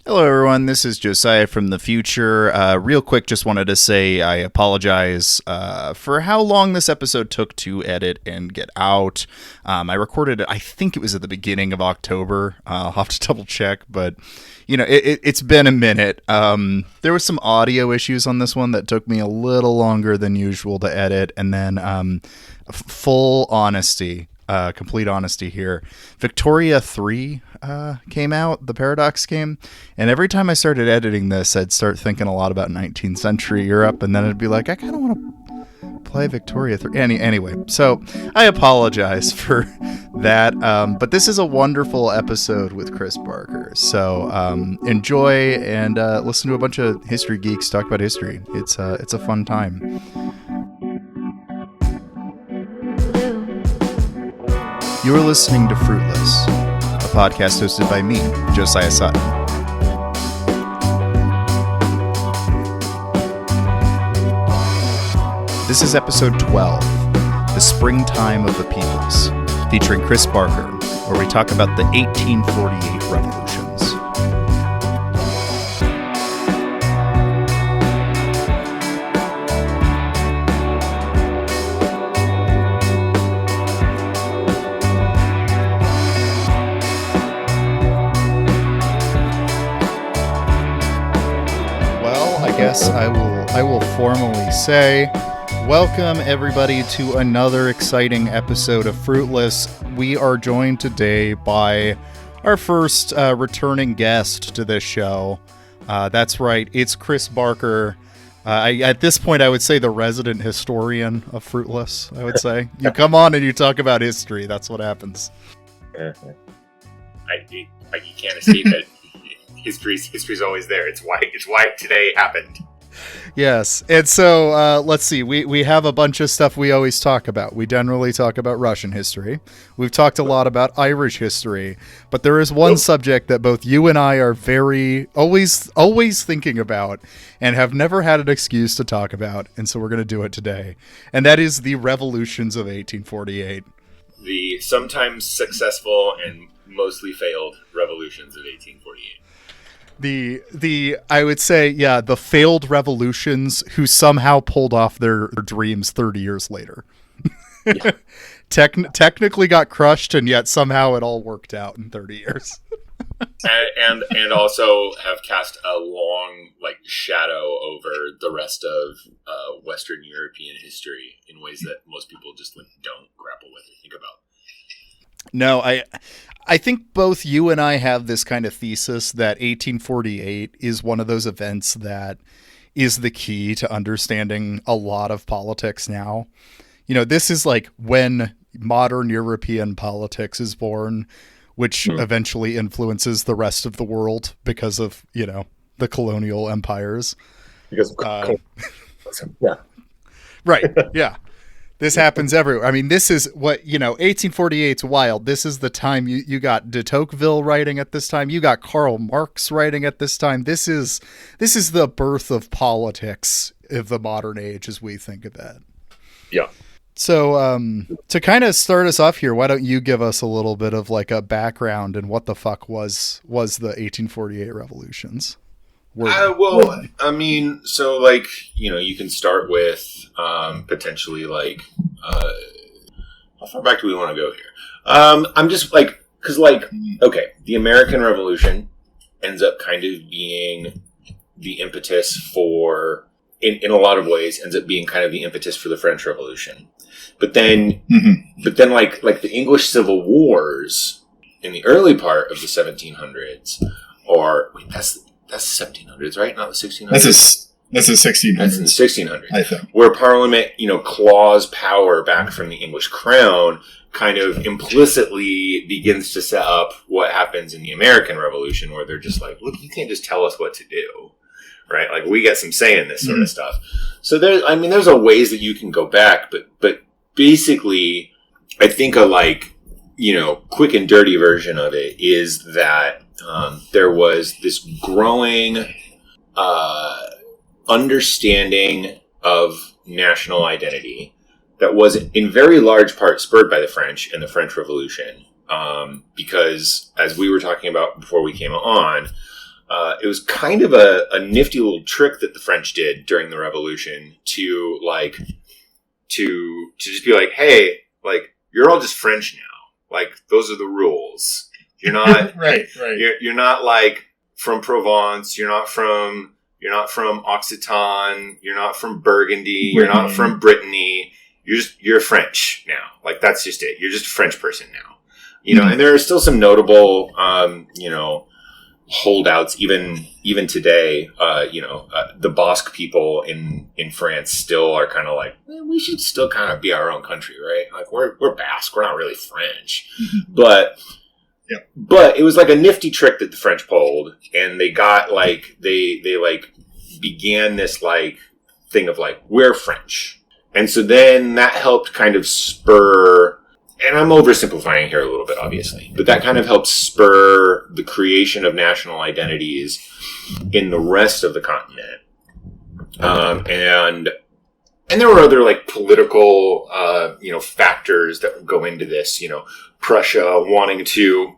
Hello, everyone. This is Josiah from the future. Real quick, just wanted to say I apologize for how long this episode took to edit and get out. I recorded it, I think it was at the beginning of October. I'll have to double check, but it's been a minute. There was some audio issues on this one that took me a little longer than usual to edit, and then full honesty. Complete honesty here. Victoria 3 came out, the Paradox game, and every time I started editing this, I'd start thinking a lot about 19th century Europe, and then it'd be like, I kind of want to play Victoria 3. Anyway, so I apologize for that, but this is a wonderful episode with Chris Barker, so enjoy and listen to a bunch of history geeks talk about history. It's a fun time. You are listening to Fruitless, a podcast hosted by me, Josiah Sutton. This is episode 12, The Springtime of the Peoples, featuring Chris Barker, where we talk about the 1848 revolutions. I will formally say, welcome everybody to another exciting episode of Fruitless. We are joined today by our first returning guest to this show. That's right, it's Chris Barker. At this point, I would say the resident historian of Fruitless, I would say. You come on and you talk about history. That's what happens. You can't escape it. History's always there. It's why today happened. Yes, and so let's see. We have a bunch of stuff we always talk about. We generally talk about Russian history. We've talked a lot about Irish history, but there is one subject that both you and I are always thinking about and have never had an excuse to talk about, and so we're going to do it today. And that is the revolutions of 1848. The sometimes successful and mostly failed revolutions of 1848. I would say, yeah, the failed revolutions who somehow pulled off their dreams 30 years later. Yeah. Technically got crushed, and yet somehow it all worked out in 30 years. and also have cast a long shadow over the rest of Western European history in ways that most people just don't grapple with or think about. No, I think both you and I have this kind of thesis that 1848 is one of those events that is the key to understanding a lot of politics now. This is like when modern European politics is born, which eventually influences the rest of the world because of, the colonial empires. Because yeah. Right, yeah. This happens everywhere. I mean, this is what, 1848's wild. This is the time you got de Tocqueville writing at this time. You got Karl Marx writing at this time. This is the birth of politics of the modern age as we think of it. Yeah. So to kind of start us off here, why don't you give us a little bit of a background and what the fuck was the 1848 revolutions? Well, I mean, so you can start with potentially how far back do we want to go here? I'm just because okay, the American Revolution ends up kind of being the impetus for, in a lot of ways, ends up being kind of the impetus for the French Revolution. But then, the English Civil Wars in the early part of the 1700s, that's the 1700s, right? Not the 1600s. That's the 1600s. That's in the 1600s. I think. Where Parliament, claws power back from the English crown, kind of implicitly begins to set up what happens in the American Revolution, where they're just like, look, you can't just tell us what to do, right? We get some say in this sort of stuff. So there's a ways that you can go back, but basically, I think a quick and dirty version of it is that there was this growing understanding of national identity that was in very large part spurred by the French and the French Revolution. Because as we were talking about before we came on, it was kind of a nifty little trick that the French did during the Revolution to just be like, hey, like, you're all just French now. Like, those are the rules. You're not right. You're not like from Provence. You're not from Occitan. You're not from Burgundy. You're not from Brittany. You're French now. Like, that's just it. You're just a French person now. You know, and there are still some notable, holdouts even today. The Basque people in France still are kind of like, we should still kind of be our own country, right? Like, we're Basque. We're not really French, but it was like a nifty trick that the French pulled, and they got like they began this like thing of like, we're French, and so then that helped kind of spur. And I'm oversimplifying here a little bit, obviously, but that kind of helped spur the creation of national identities in the rest of the continent. And there were other like political, factors that would go into this. You know, Prussia wanting to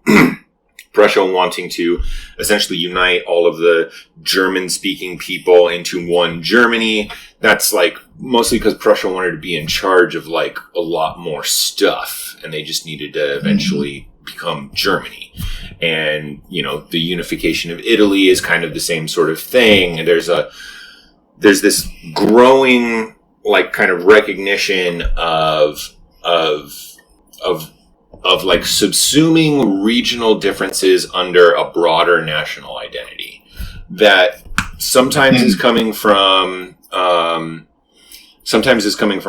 essentially unite all of the German-speaking people into one Germany. That's like mostly because Prussia wanted to be in charge of like a lot more stuff, and they just needed to eventually become Germany. And, you know, the unification of Italy is kind of the same sort of thing. And there's this growing like kind of recognition of like subsuming regional differences under a broader national identity that sometimes is coming from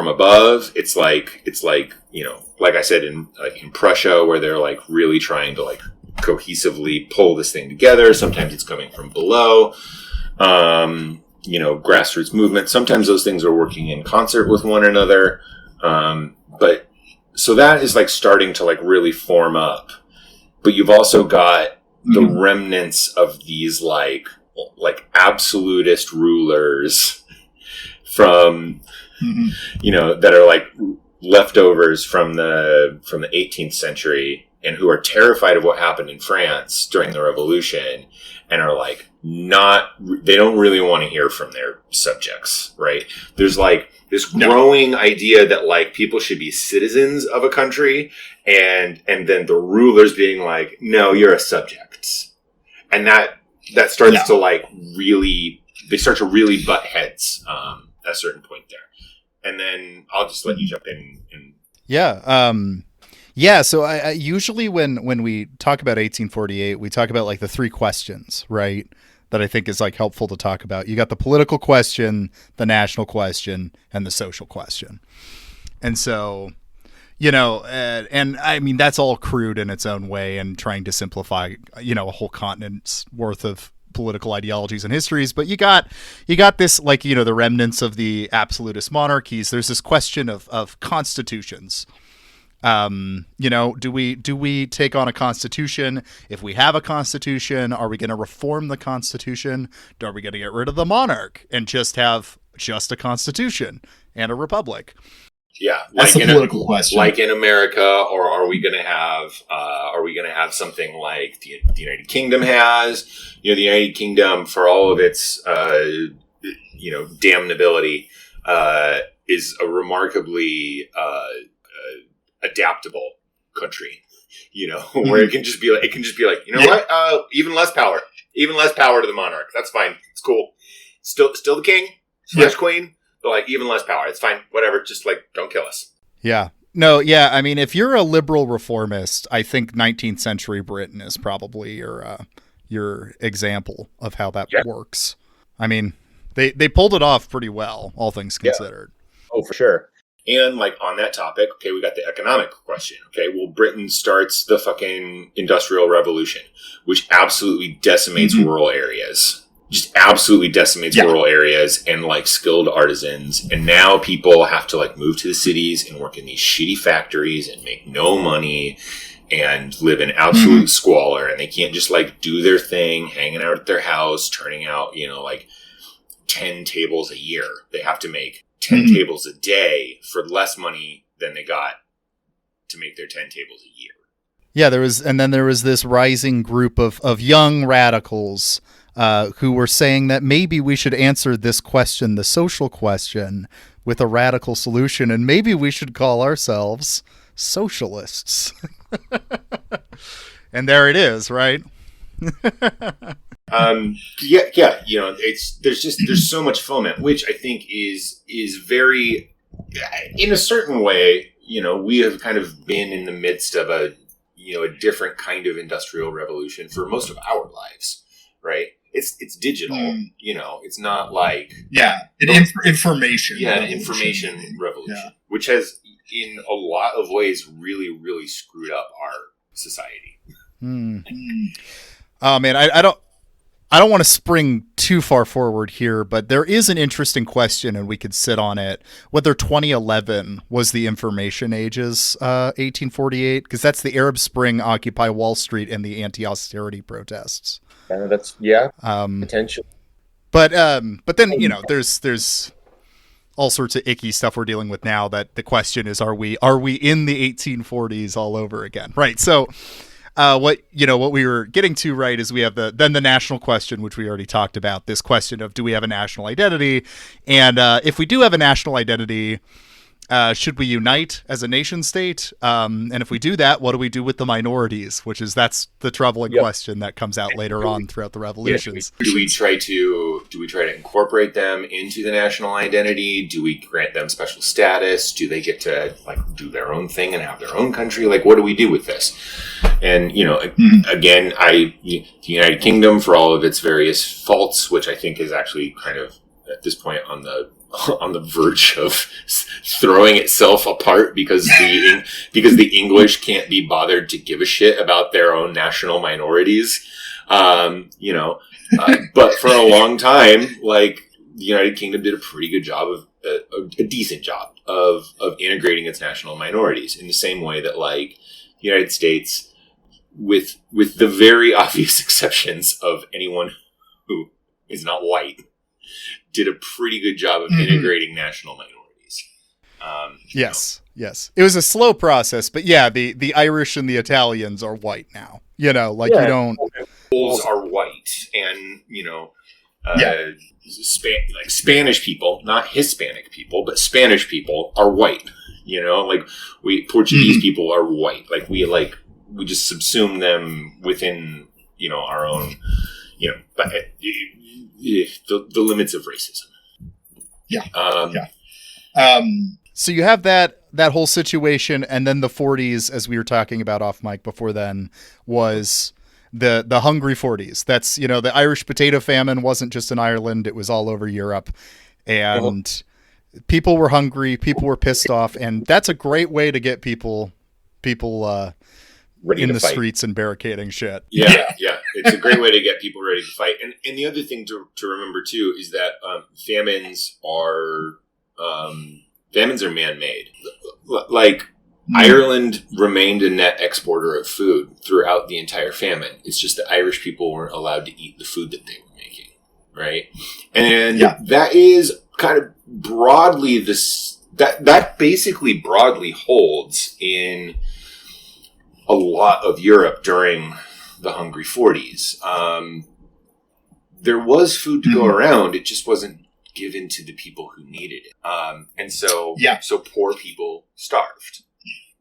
above. It's like, you know, like I said, in Prussia, where they're like really trying to like cohesively pull this thing together. Sometimes it's coming from below, grassroots movement. Sometimes those things are working in concert with one another. But so that is like starting to like really form up, but you've also got the remnants of these like absolutist rulers from, that are like leftovers from the 18th century, and who are terrified of what happened in France during the Revolution, and are like they don't really want to hear from their subjects, right? There's like this growing idea that like people should be citizens of a country, and then the rulers being like, no, you're a subject. And that starts to like really, they start to really butt heads at a certain point there. And then I'll just let you jump in. So I usually when we talk about 1848, we talk about like the three questions, right? That I think is like helpful to talk about. You got the political question, the national question, and the social question. And so, and I mean, that's all crude in its own way and trying to simplify, a whole continent's worth of political ideologies and histories. But you got this, like, the remnants of the absolutist monarchies. There's this question of constitutions. Do we take on a constitution? If we have a constitution, are we going to reform the constitution? Are we going to get rid of the monarch and just have just a constitution and a republic? Yeah, that's a political question. Like in America, or are we going to have something like the United Kingdom has? The United Kingdom, for all of its damnability, is a remarkably adaptable country, where it can just be like, what? Even less power to the monarch. That's fine. It's cool. Still the king / queen, but like even less power. It's fine. Whatever. Just like, don't kill us. Yeah. No. Yeah. I mean, if you're a liberal reformist, I think 19th century Britain is probably your example of how that works. I mean, they pulled it off pretty well, all things considered. Oh, for sure. And like on that topic, okay, we got the economic question. Okay, well, Britain starts the fucking Industrial Revolution, which absolutely decimates rural areas. Just absolutely decimates rural areas and like skilled artisans. And now people have to like move to the cities and work in these shitty factories and make no money and live in absolute squalor. And they can't just like do their thing, hanging out at their house, turning out, like 10 tables a year. They have to make 10 tables a day for less money than they got to make their 10 tables a year. Yeah, there was this rising group of young radicals who were saying that maybe we should answer this question, the social question, with a radical solution, and maybe we should call ourselves socialists. And there it is, right? Yeah. There's so much foment, which I think is very, in a certain way, we have kind of been in the midst of a different kind of industrial revolution for most of our lives, right? It's digital, it's not like information. Yeah, an information revolution, which has in a lot of ways really, really screwed up our society. Oh man, I don't want to spring too far forward here, but there is an interesting question, and we could sit on it, whether 2011 was the information age's 1848, because that's the Arab Spring, Occupy Wall Street, and the anti-austerity protests. That's potential. But then there's all sorts of icky stuff we're dealing with now. That the question is, are we in the 1840s all over again? Right. So. What we were getting to, right, is we have the national question, which we already talked about, this question of, do we have a national identity? And if we do have a national identity, should we unite as a nation state? And if we do that, what do we do with the minorities? That's the troubling question that comes out later on throughout the revolutions. Do we try to incorporate them into the national identity? Do we grant them special status? Do they get to do their own thing and have their own country? What do we do with this? And again, the United Kingdom, for all of its various faults, which I think is actually kind of at this point on the verge of throwing itself apart because the English can't be bothered to give a shit about their own national minorities. But for a long time, the United Kingdom did a pretty good job of a decent job of integrating its national minorities in the same way that the United States, with the very obvious exceptions of anyone who is not white, did a pretty good job of integrating national minorities. Yes. It was a slow process, but yeah, the Irish and the Italians are white now. You don't. Poles are white, and Spanish people, not Hispanic people, but Spanish people are white. Portuguese people are white. We just subsume them within our own but the limits of racism. So you have that whole situation, and then the 40s, as we were talking about off mic before then, was the hungry 40s. That's the Irish potato famine wasn't just in Ireland, it was all over Europe, and people were hungry, people were pissed off, and that's a great way to get people ready in the fight. Streets and barricading shit. Yeah. It's a great way to get people ready to fight. And the other thing to remember too is that famines are man-made. Ireland remained a net exporter of food throughout the entire famine. It's just that Irish people weren't allowed to eat the food that they were making, right? And that is kind of broadly that basically broadly holds in a lot of Europe during the Hungry 40s. There was food to go around. It just wasn't given to the people who needed it. And so poor people starved,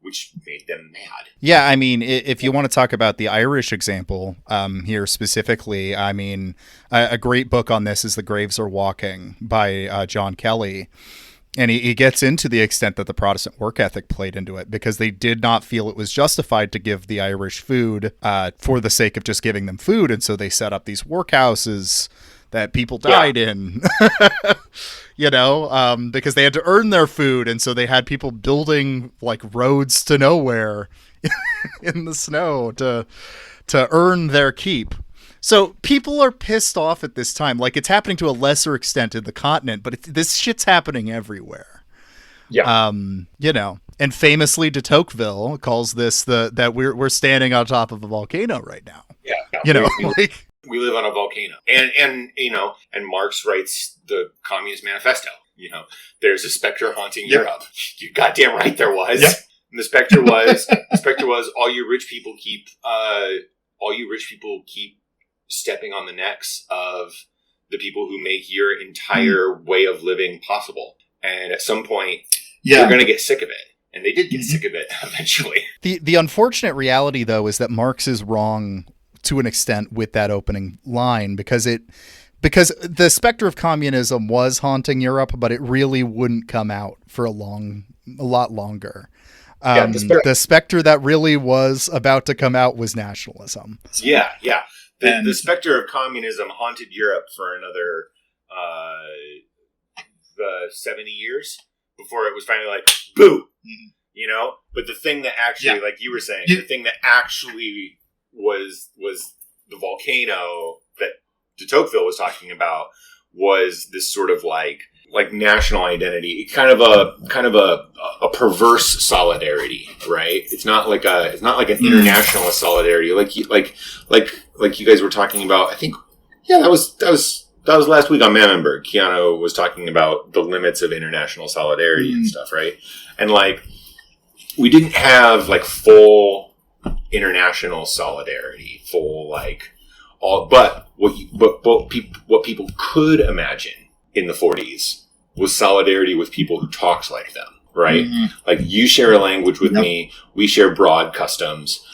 which made them mad. Yeah, I mean, if you want to talk about the Irish example here specifically, I mean, a great book on this is The Graves Are Walking by John Kelly. And he gets into the extent that the Protestant work ethic played into it, because they did not feel it was justified to give the Irish food for the sake of just giving them food. And so they set up these workhouses that people died in, because they had to earn their food. And so they had people building roads to nowhere in the snow to earn their keep. So people are pissed off at this time. It's happening to a lesser extent in the continent, but this shit's happening everywhere. Yeah. And famously de Tocqueville calls this that we're standing on top of a volcano right now. Yeah. We live on a volcano. And Marx writes the Communist Manifesto. There's a specter haunting Europe. You're goddamn right there was. Yep. And the specter was all you rich people keep stepping on the necks of the people who make your entire way of living possible. And at some point, you're going to get sick of it. And they did get sick of it eventually. The unfortunate reality, though, is that Marx is wrong to an extent with that opening line, because the specter of communism was haunting Europe, but it really wouldn't come out for a lot longer. The specter that really was about to come out was nationalism. Yeah. The specter of communism haunted Europe for another 70 years before it was finally like, boo! You know? But the thing that actually, like you were saying, the thing that actually was the volcano that de Tocqueville was talking about was this sort of like national identity, kind of a perverse solidarity, right? It's not like an internationalist solidarity, like you guys were talking about. I think, that was last week on Mammenberg. Keanu was talking about the limits of international solidarity and stuff, right? And like, we didn't have like full international solidarity, but what people could imagine in the 40s was solidarity with people who talked like them, right? Like, you share a language with me, we share broad customs,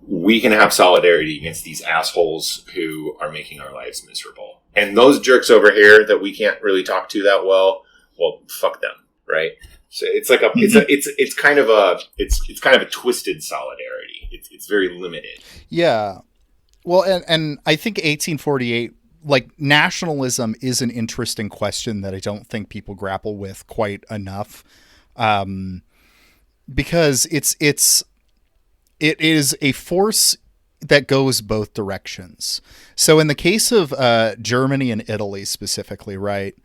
we can have solidarity against these assholes who are making our lives miserable. And those jerks over here that we can't really talk to that well, fuck them, right? So it's like it's kind of a twisted solidarity. It's very limited. Yeah. Well, and I think 1848, like, nationalism is an interesting question that I don't think people grapple with quite enough, because it is a force that goes both directions. So in the case of Germany and Italy specifically, right,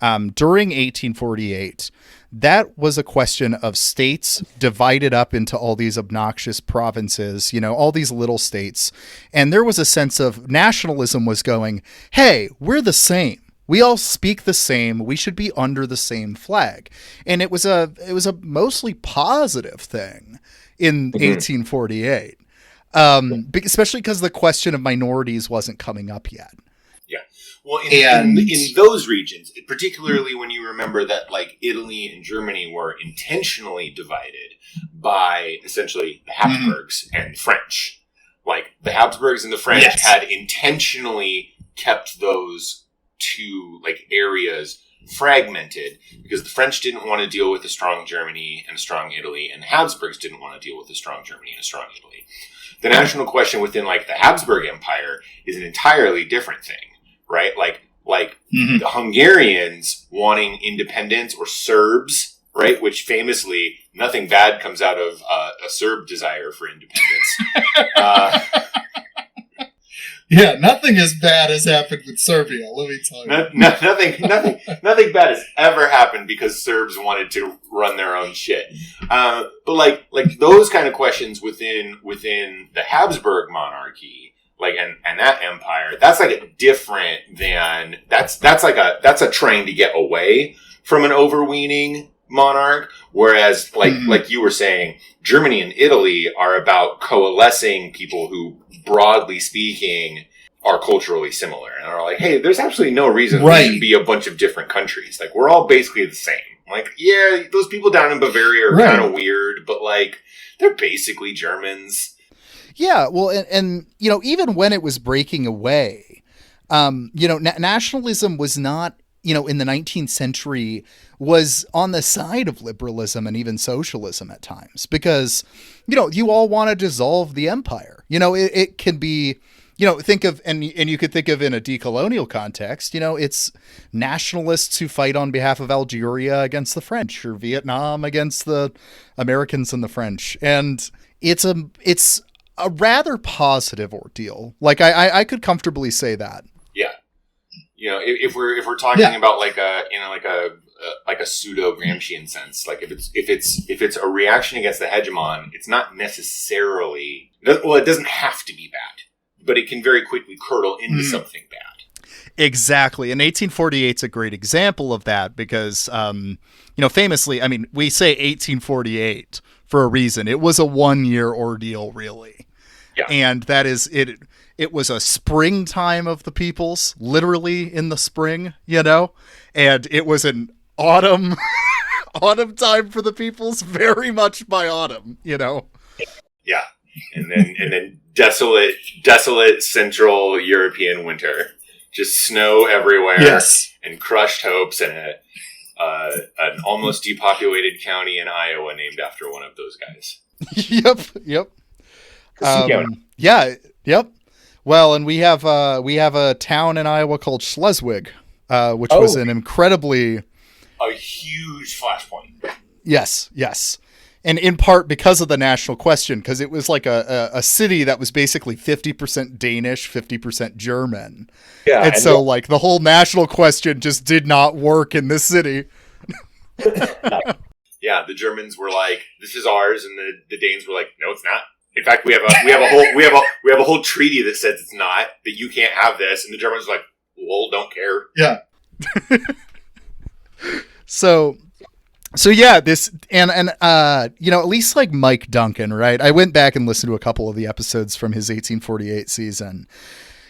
during 1848, that was a question of states divided up into all these obnoxious provinces, all these little states. And there was a sense of nationalism was going, hey, we're the same. We all speak the same. We should be under the same flag. And it was a mostly positive thing in 1848, especially because the question of minorities wasn't coming up yet. Yeah. Well, in those regions, particularly when you remember that like Italy and Germany were intentionally divided by essentially the Habsburgs and the French. Like, the Habsburgs and the French had intentionally kept those two like areas fragmented because the French didn't want to deal with a strong Germany and a strong Italy, and the Habsburgs didn't want to deal with a strong Germany and a strong Italy. The national question within like the Habsburg Empire is an entirely different thing. Right? Like the Hungarians wanting independence, or Serbs, right? Which famously, nothing bad comes out of a Serb desire for independence. Nothing as bad has happened with Serbia, let me tell you. Nothing bad has ever happened because Serbs wanted to run their own shit. But like those kind of questions within the Habsburg monarchy, like, and that empire, that's like a different than, that's a trying to get away from an overweening monarch. Whereas like you were saying, Germany and Italy are about coalescing people who, broadly speaking, are culturally similar and are like, hey, there's absolutely no reason we should be a bunch of different countries. Like, we're all basically the same. Like, yeah, those people down in Bavaria are kind of weird, but like, they're basically Germans. Yeah, well, and even when it was breaking away, nationalism was not, in the 19th century, was on the side of liberalism and even socialism at times, because, you all want to dissolve the empire. It can be, think of, and you could think of in a decolonial context, it's nationalists who fight on behalf of Algeria against the French, or Vietnam against the Americans and the French. And it's a rather positive ordeal. Like, I could comfortably say that. Yeah. If we're talking about like a pseudo Gramscian sense, like if it's a reaction against the hegemon, it's not necessarily, it doesn't have to be bad, but it can very quickly curdle into something bad. Exactly. And 1848 is a great example of that because, famously, I mean, we say 1848 for a reason. It was a 1-year ordeal, really. Yeah. And that is it. it was a springtime of the peoples, literally in the spring, you know, and it was an autumn autumn time for the peoples, very much by autumn, you know. Yeah. And then desolate Central European winter. Just snow everywhere. Yes. And crushed hopes, and an almost depopulated county in Iowa named after one of those guys. Yep. Yep. Well, and we have a town in Iowa called Schleswig, which was an incredibly a huge flashpoint. Yes. And in part because of the national question, because it was like a city that was basically 50% Danish, 50% German. Yeah. And so like the whole national question just did not work in this city. Yeah, the Germans were like, "This is ours," and the Danes were like, "No, it's not." In fact, we have a whole treaty that says it's not, that you can't have this, and the Germans were like, "Well, don't care." Yeah. So yeah, this and you know, at least like Mike Duncan, right? I went back and listened to a couple of the episodes from his 1848 season.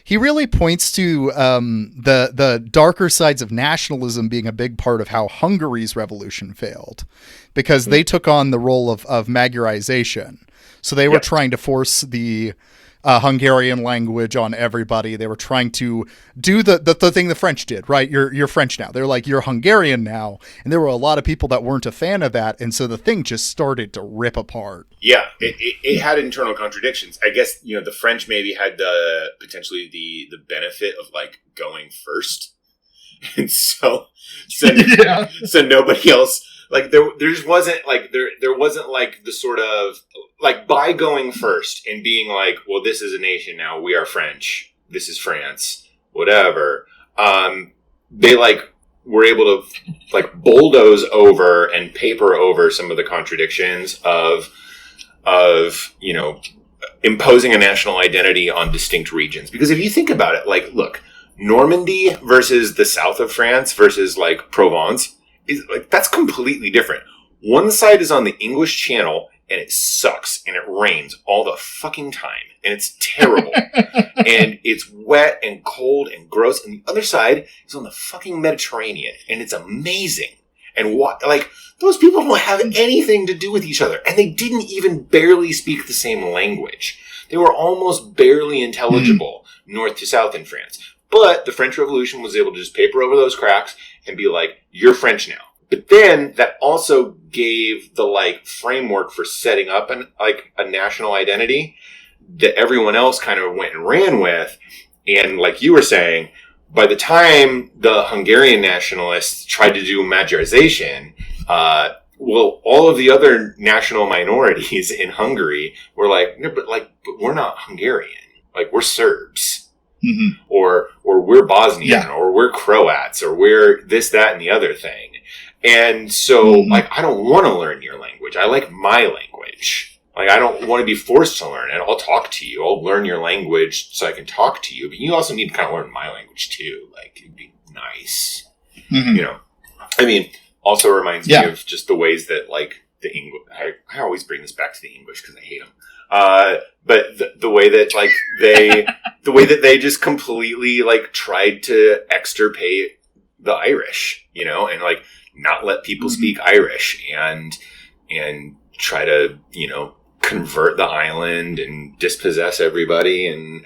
He really points to the darker sides of nationalism being a big part of how Hungary's revolution failed, because they took on the role of Magyarization. So they were trying to force the Hungarian language on everybody. They were trying to do the thing the French did, right? You're French now. They're like, you're Hungarian now. And there were a lot of people that weren't a fan of that. And so the thing just started to rip apart. Yeah, it had internal contradictions. I guess, you know, the French maybe had potentially the benefit of like going first. And so nobody else, like there just wasn't like there wasn't like the sort of like, by going first and being like, well, this is a nation now, we are French, this is France, whatever. They like were able to like bulldoze over and paper over some of the contradictions of you know, imposing a national identity on distinct regions. Because if you think about it, like, look, Normandy versus the south of France versus like Provence is like, that's completely different. One side is on the English Channel and it sucks and it rains all the fucking time and it's terrible and it's wet and cold and gross, and the other side is on the fucking Mediterranean and it's amazing. And like, those people don't have anything to do with each other, and they didn't even barely speak the same language. They were almost barely intelligible north to south in France. But the French Revolution was able to just paper over those cracks and be like, you're French now. But then that also gave the like framework for setting up a national identity that everyone else kind of went and ran with. And like you were saying, by the time the Hungarian nationalists tried to do Magyarization, well, all of the other national minorities in Hungary were like, no, but we're not Hungarian. Like, we're Serbs. Mm-hmm. Or we're Bosnian, or we're Croats, or we're this, that, and the other thing. And so, like, I don't want to learn your language. I like my language. Like, I don't want to be forced to learn it. I'll talk to you. I'll learn your language so I can talk to you. But you also need to kind of learn my language, too. Like, it'd be nice. Mm-hmm. You know? I mean, also reminds me of just the ways that, like, the English... I always bring this back to the English because I hate them. But the way that, like, the way that they just completely, like, tried to extirpate the Irish, you know, and, like, not let people speak Irish and try to, you know, convert the island and dispossess everybody. And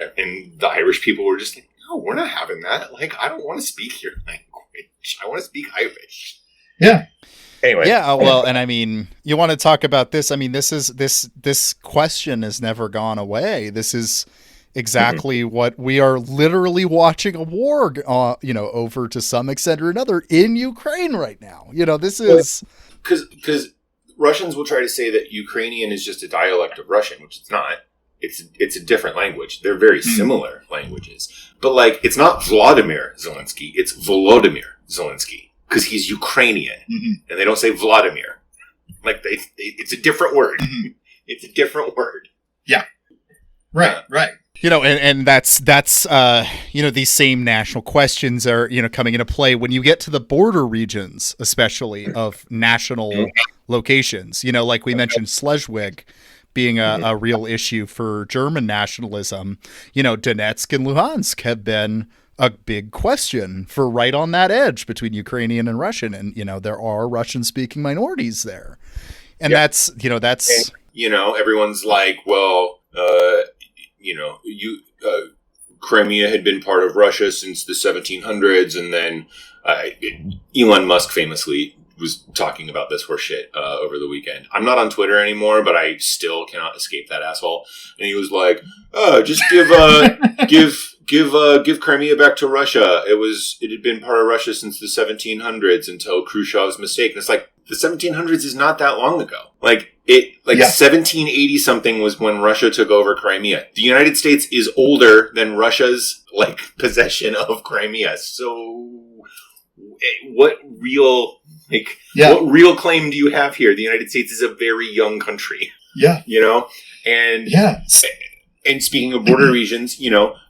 the Irish people were just like, no, we're not having that. Like, I don't want to speak your language. I want to speak Irish. Yeah. Anyway. Yeah, well, and I mean, you want to talk about this. I mean, this question has never gone away. This is exactly what we are literally watching a war, you know, over to some extent or another in Ukraine right now. You know, this is because Russians will try to say that Ukrainian is just a dialect of Russian, which it's not. It's a different language. They're very similar languages, but like, it's not Vladimir Zelensky, it's Volodymyr Zelensky. Because he's Ukrainian, and they don't say Vladimir. Like, it's a different word. It's a different word. Yeah. Right. You know, and that's you know, these same national questions are, you know, coming into play when you get to the border regions, especially of national locations. You know, like we mentioned Schleswig being a real issue for German nationalism. Donetsk and Luhansk have been a big question for right on that edge between Ukrainian and Russian. And, there are Russian-speaking minorities there. And that's everyone's like, well, Crimea had been part of Russia since the 1700s. And then Elon Musk famously was talking about this horse shit over the weekend. I'm not on Twitter anymore, but I still cannot escape that asshole. And he was like, just give Crimea back to Russia. It had been part of Russia since the 1700s until Khrushchev's mistake. And it's like, the 1700s is not that long ago. 1780 something was when Russia took over Crimea. The United States is older than Russia's possession of Crimea. So what real claim do you have here? The United States is a very young country. Yeah. And speaking of border regions,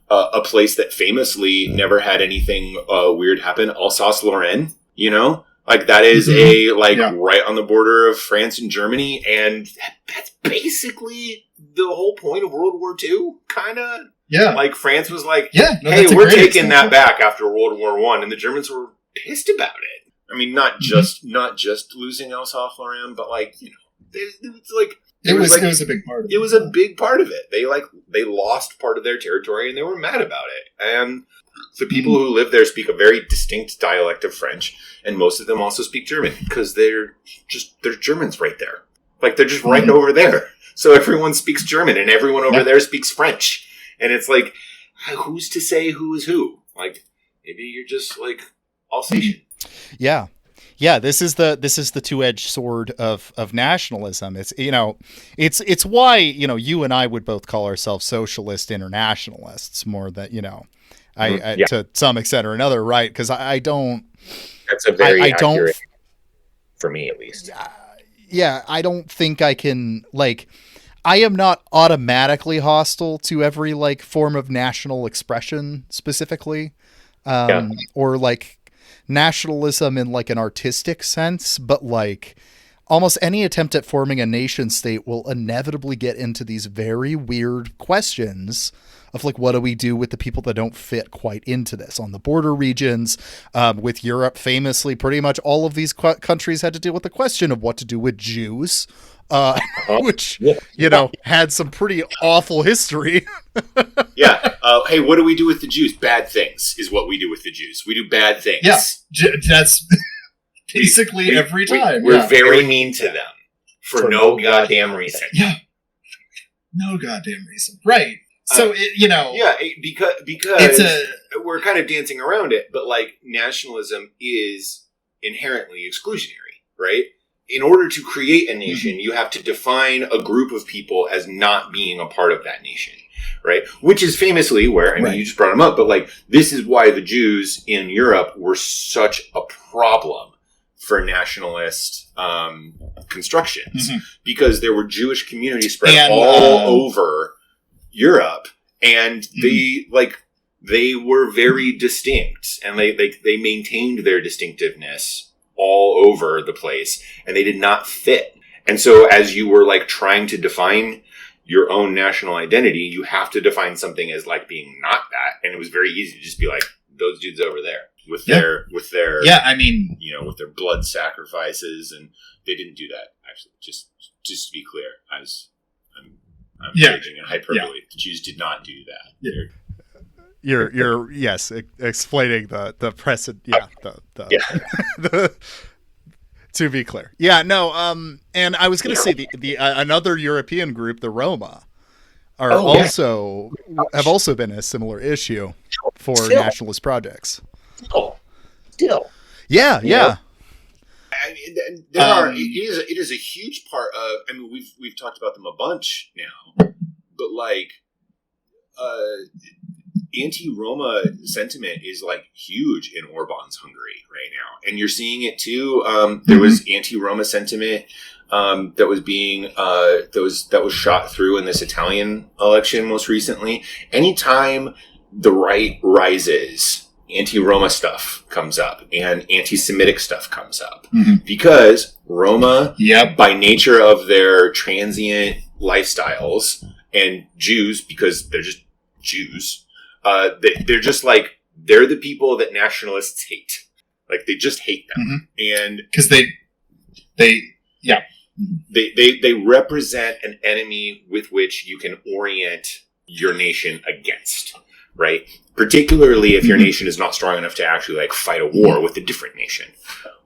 a place that famously never had anything weird happen, Alsace-Lorraine, that is right on the border of France and Germany, and that's basically the whole point of World War II, kind of. Yeah. France was like, hey, we're taking that back after World War I, and the Germans were pissed about it. I mean, not just losing Alsace-Lorraine, but it was a big part of it. It was a big part of it. They lost part of their territory and they were mad about it. And the people who live there speak a very distinct dialect of French, and most of them also speak German because there's Germans right there. They're just right over there. So everyone speaks German and everyone over there speaks French. And it's like, who's to say who is who? Maybe you're just Alsatian. Yeah. Yeah, this is the two-edged sword of nationalism. It's it's why you and I would both call ourselves socialist internationalists more than I to some extent or another, right? Because I don't. That's a very accurate for me, at least. Yeah, I don't think I can I am not automatically hostile to every form of national expression specifically, or nationalism in an artistic sense, but almost any attempt at forming a nation state will inevitably get into these very weird questions of what do we do with the people that don't fit quite into this on the border regions. With Europe, famously, pretty much all of these countries had to deal with the question of what to do with Jews, which had some pretty awful history. Hey, what do we do with the Jews? Bad things is what we do with the Jews. We do bad things. Yeah, that's basically every time. We're very mean to them for no goddamn reason. Yeah, no goddamn reason. Right. So because we're kind of dancing around it, but nationalism is inherently exclusionary, right? In order to create a nation, you have to define a group of people as not being a part of that nation, right? Which is famously where, you just brought them up, but this is why the Jews in Europe were such a problem for nationalist constructions, because there were Jewish communities spread all over Europe, and they were very distinct, and they maintained their distinctiveness all over the place, and they did not fit. And so as you were trying to define your own national identity, you have to define something as being not that. And it was very easy to just be those dudes over there with their with their blood sacrifices, and they didn't do that, actually. Just to be clear, I'm engaging in hyperbole. Yeah. The Jews did not do that. Yeah. You're explaining the precedent. To be clear. Yeah, no, and I was going to say the another European group, the Roma, have also been a similar issue for nationalist projects. Still. Yeah. I mean, it is a huge part of. I mean, we've talked about them a bunch now, but anti-Roma sentiment is huge in Orban's Hungary right now, and you're seeing it too. There was anti-Roma sentiment that was being that was shot through in this Italian election most recently. Anytime the right rises, anti-Roma stuff comes up and anti-Semitic stuff comes up, because Roma, by nature of their transient lifestyles, and Jews, because they're just Jews, they're just like, they're the people that nationalists hate. Like, they just hate them. And because they represent an enemy with which you can orient your nation against, right? Particularly if your nation is not strong enough to actually like fight a war with a different nation,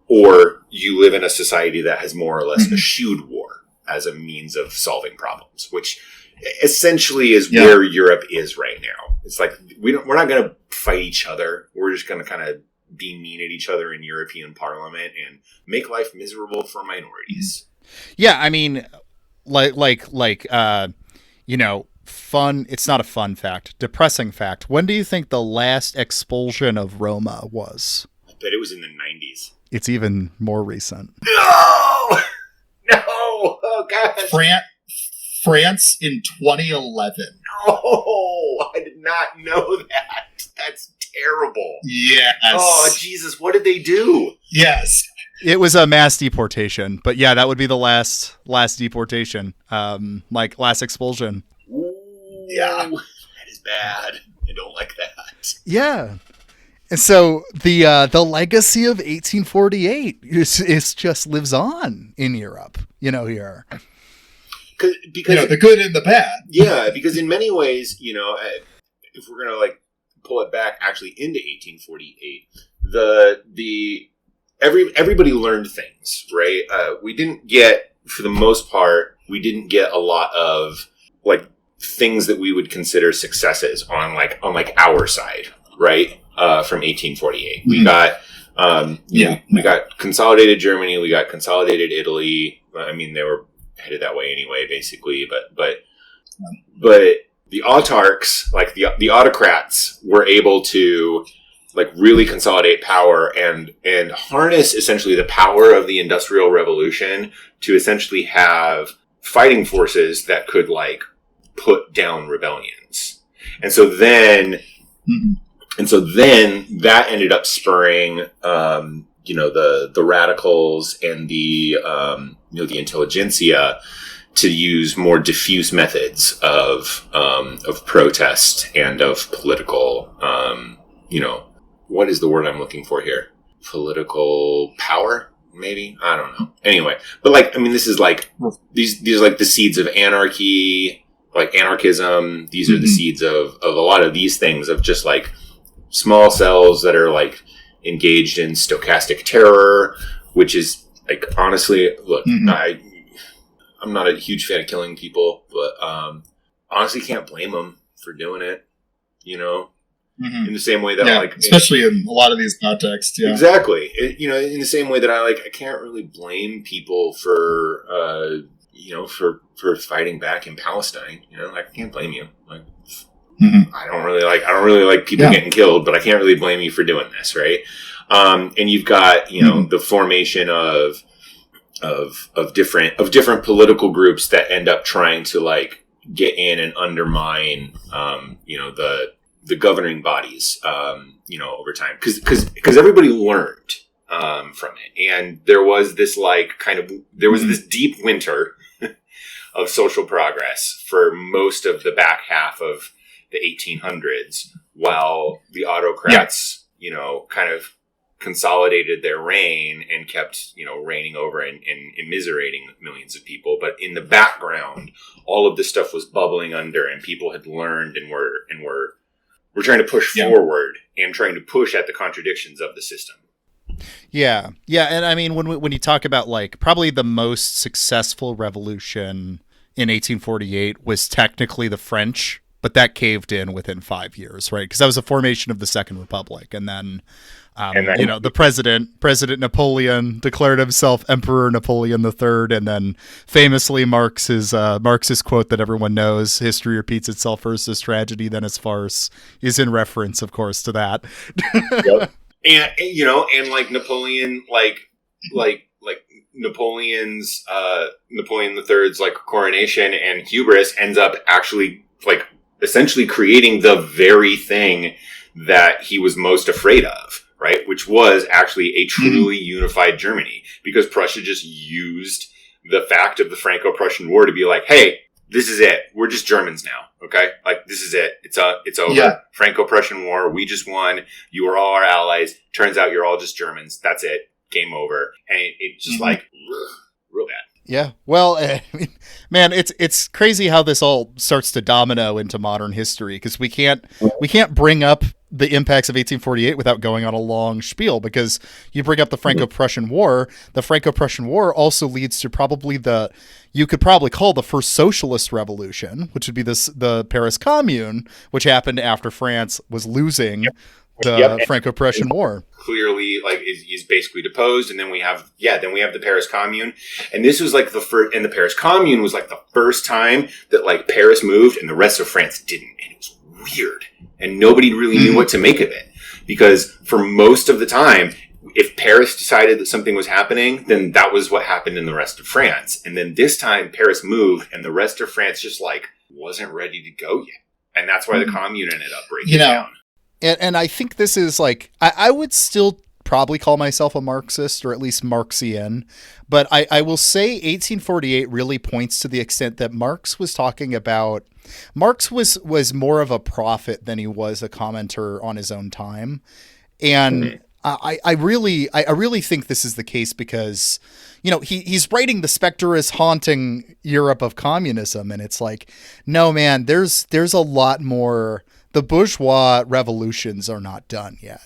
or you live in a society that has more or less eschewed war as a means of solving problems, which essentially is where Europe is right now. It's like, we're not going to fight each other. We're just going to kind of be mean at each other in European Parliament and make life miserable for minorities. Yeah, I mean, fun. It's not a fun fact. Depressing fact. When do you think the last expulsion of Roma was? I bet it was in the 90s. It's even more recent. No! Oh, God. France in 2011. No! I did not know that. That's terrible. Yes. Oh, Jesus, what did they do? Yes. It was a mass deportation, but yeah, that would be the last deportation, last expulsion. Ooh, yeah, that is bad. I don't like that. Yeah, and so the legacy of 1848 is just lives on in Europe. Here, because the good and the bad. Yeah, because in many ways, if we're gonna like pull it back actually into 1848, everybody learned things, right? We didn't get, for the most part, a lot of like things that we would consider successes on our side, right? From 1848, we got we got consolidated Germany, we got consolidated Italy. I mean, they were headed that way anyway, basically, but the autarchs, like the autocrats, were able to like really consolidate power and harness essentially the power of the Industrial Revolution to essentially have fighting forces that could like put down rebellions. And so then that ended up spurring the radicals and the intelligentsia to use more diffuse methods of protest and of political what is the word I'm looking for here? Political power, maybe? I don't know. Anyway, but this is like these are like the seeds of anarchy, like anarchism. These are the seeds of a lot of these things, of just like small cells that are like engaged in stochastic terror, which is like, honestly, look, I'm not a huge fan of killing people, but honestly can't blame them for doing it, in the same way that especially in a lot of these contexts. Yeah, exactly. In the same way that I can't really blame people for for fighting back in Palestine. I can't blame you. I don't really like people getting killed, but I can't really blame you for doing this, right? And you've got the formation of different political groups that end up trying to like get in and undermine the governing bodies over time, because everybody learned from it, and there was this this deep winter of social progress for most of the back half of the 1800s, while the autocrats kind of consolidated their reign and kept reigning over and immiserating millions of people. But in the background, all of this stuff was bubbling under, and people had learned and were trying to push forward and trying to push at the contradictions of the system. Yeah. And I mean, when you talk about like probably the most successful revolution in 1848 was technically the French, but that caved in within 5 years, right? Because that was the formation of the Second Republic. And then, the President Napoleon declared himself Emperor Napoleon III. And then famously Marx's quote that everyone knows, history repeats itself, first as tragedy, then as farce, is in reference, of course, to that. Yep. And like Napoleon, Napoleon III's like coronation and hubris ends up actually like essentially creating the very thing that he was most afraid of, right? Which was actually a truly unified Germany, because Prussia just used the fact of the Franco-Prussian War to be like, hey, this is it. We're just Germans now. Okay. Like, this is it. It's over. Yeah. Franco-Prussian War. We just won. You are all our allies. Turns out you're all just Germans. That's it. Game over. And it's just like, ugh, real bad. Yeah. Well, I mean, man, it's crazy how this all starts to domino into modern history, because we can't bring up the impacts of 1848 without going on a long spiel, because you bring up the Franco-Prussian War. The Franco-Prussian War also leads to probably you could probably call the first socialist revolution, which would be the Paris Commune, which happened after France was losing the Franco-Prussian War. Clearly, like, is basically deposed, and then we have the Paris Commune, and this was like the first, and the Paris Commune was like the first time that like Paris moved and the rest of France didn't, and it was weird, and nobody really knew what to make of it, because for most of the time, if Paris decided that something was happening, then that was what happened in the rest of France, and then this time Paris moved, and the rest of France just like wasn't ready to go yet, and that's why the Commune ended up breaking down. And I think this is like, I would still probably call myself a Marxist, or at least Marxian, but I will say 1848 really points to the extent that Marx was talking about. Marx was more of a prophet than he was a commenter on his own time. And I really think this is the case because, you know, he's writing the specter is haunting Europe of communism. And it's like, no, man, there's a lot more. The bourgeois revolutions are not done yet.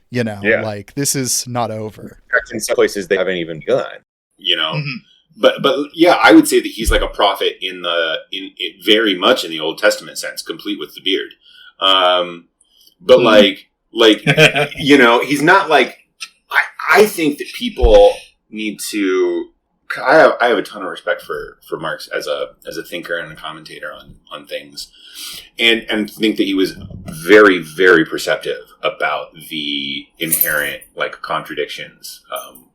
You know, like, this is not over. In some places they haven't even begun. You know, but yeah, I would say that he's like a prophet in very much in the Old Testament sense, complete with the beard. But like you know, he's not like. I think that people need to. I have a ton of respect for Marx as a thinker and a commentator on things, and think that he was very, very perceptive about the inherent like contradictions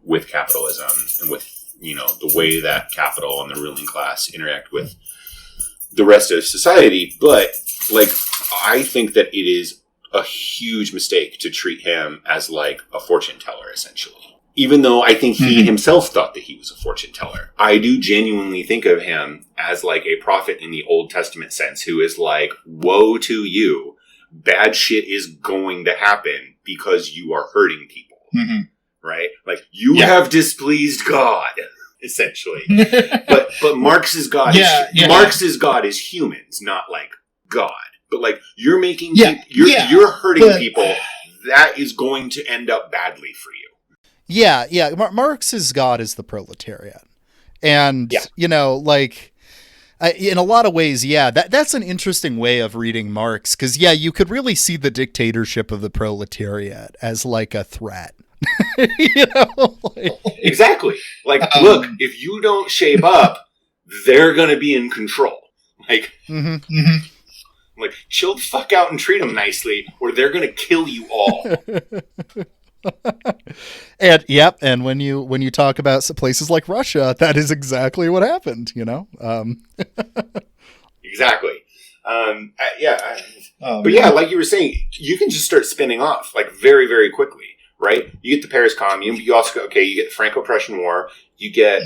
with capitalism and with, you know, the way that capital and the ruling class interact with the rest of society. But like, I think that it is a huge mistake to treat him as like a fortune teller, essentially. Even though I think he himself thought that he was a fortune teller, I do genuinely think of him as like a prophet in the Old Testament sense, who is like, woe to you. Bad shit is going to happen because you are hurting people. Right? Like, you have displeased God, essentially. but Marx's God Marx's God is humans, not like God. But like, you're making you're hurting people. That is going to end up badly for you. Yeah. Marx's God is the proletariat. And, you know, like, in a lot of ways, that's an interesting way of reading Marx. Because, you could really see the dictatorship of the proletariat as, like, a threat. You know? Like, exactly. Like, look, if you don't shape up, they're going to be in control. Like, like, chill the fuck out and treat them nicely, or they're going to kill you all. And when you talk about places like Russia, that is exactly what happened, you know. Exactly. But yeah, like you were saying, you can just start spinning off like very, very quickly, right? You get the Paris Commune, but you also you get the Franco-Prussian War, you get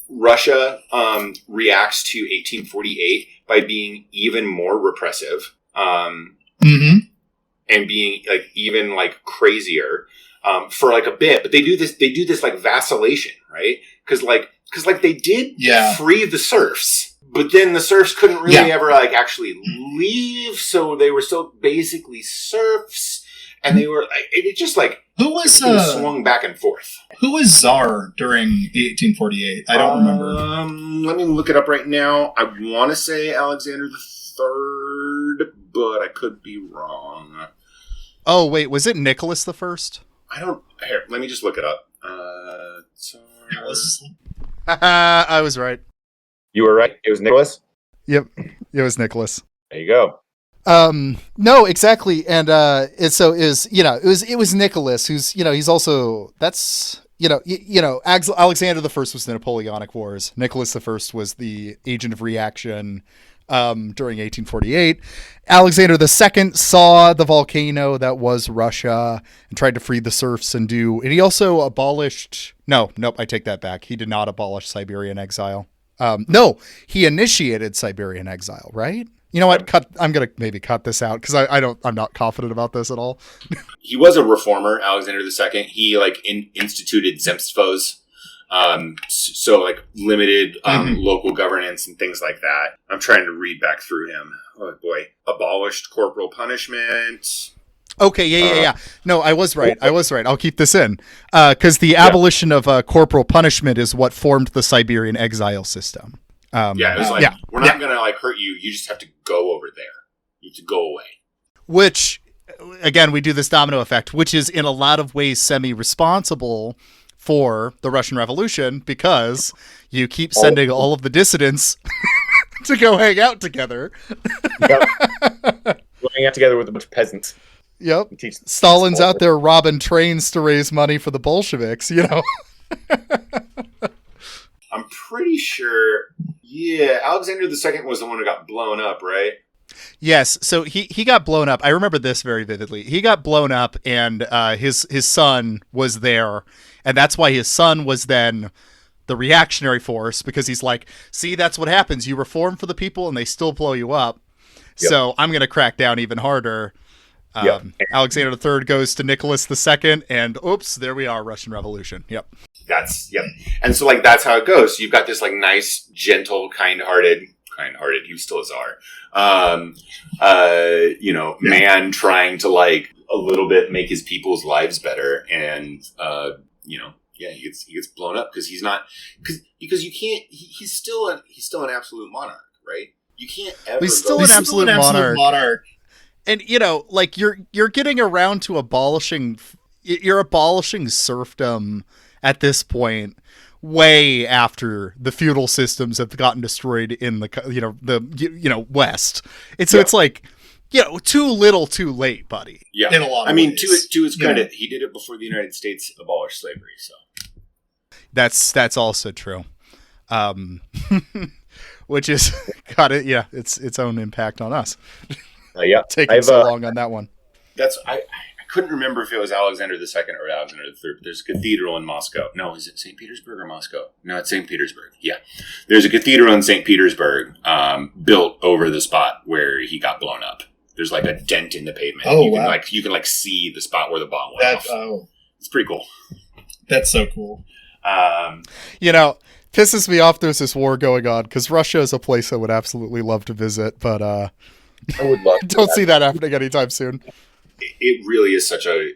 Russia reacts to 1848 by being even more repressive. And being like even like crazier for like a bit, but they do this like vacillation, right? Because they did free the serfs, but then the serfs couldn't really ever like actually leave, so they were still basically serfs, and they were like, it just like who was swung back and forth. Who was Tsar during 1848? I don't remember. Let me look it up right now. I want to say Alexander III, but I could be wrong. Oh, wait, was it Nicholas the First? Here, let me just look it up. I was right. You were right. It was Nicholas? Yep, it was Nicholas. There you go. No, exactly. And it was Nicholas, who's, you know, he's also, that's, Alexander the First was the Napoleonic Wars. Nicholas the First was the agent of reaction during 1848. Alexander II saw the volcano that was Russia and tried to free the serfs and he also abolished, nope, I take that back. He did not abolish Siberian exile. No, he initiated Siberian exile, right? You know what? I'm gonna maybe cut this out because I'm not confident about this at all. He was a reformer, Alexander II. He instituted zemstvos, so like limited local governance and things like that. I'm trying to read back through him. Oh boy, abolished corporal punishment. Okay, yeah. No, I was right. I'll keep this in because the abolition of corporal punishment is what formed the Siberian exile system. It was like, we're not going to like hurt you. You just have to go over there. You have to go away. Which, again, we do this domino effect, which is in a lot of ways semi-responsible for the Russian Revolution because you keep sending all of the dissidents to go hang out together. Yep. Hang out together with a bunch of peasants. Yep. Stalin's out there robbing trains to raise money for the Bolsheviks, you know. I'm pretty sure, Alexander II was the one who got blown up, right? Yes, so he got blown up. I remember this very vividly. He got blown up, and his son was there, and that's why his son was then the reactionary force, because he's like, see, that's what happens. You reform for the people, and they still blow you up. Yep. So I'm going to crack down even harder. Alexander III goes to Nicholas II, and oops, there we are, Russian Revolution. Yep. And so like that's how it goes. So you've got this like nice, gentle, kind-hearted, he was still a czar. Man trying to like a little bit make his people's lives better, and he gets blown up because because you can't. He's still an absolute monarch, right? You can't ever. He's still an absolute monarch. And like you're getting around to abolishing. You're abolishing serfdom at this point, way after the feudal systems have gotten destroyed in the West. It's like too little, too late, buddy. Yeah, in a lot of ways. To his credit, he did it before the United States abolished slavery. So that's also true. Which is got it. Yeah, its own impact on us. Taking so long on that one. I couldn't remember if it was Alexander II or Alexander III. There's a cathedral in Moscow. No, is it St. Petersburg or Moscow? No, it's St. Petersburg. Yeah. There's a cathedral in St. Petersburg built over the spot where he got blown up. There's like a dent in the pavement. Oh, wow. You can see the spot where the bomb went off. It's pretty cool. That's so cool. Pisses me off there's this war going on because Russia is a place I would absolutely love to visit, but I would love don't see that happening anytime soon. It really is such a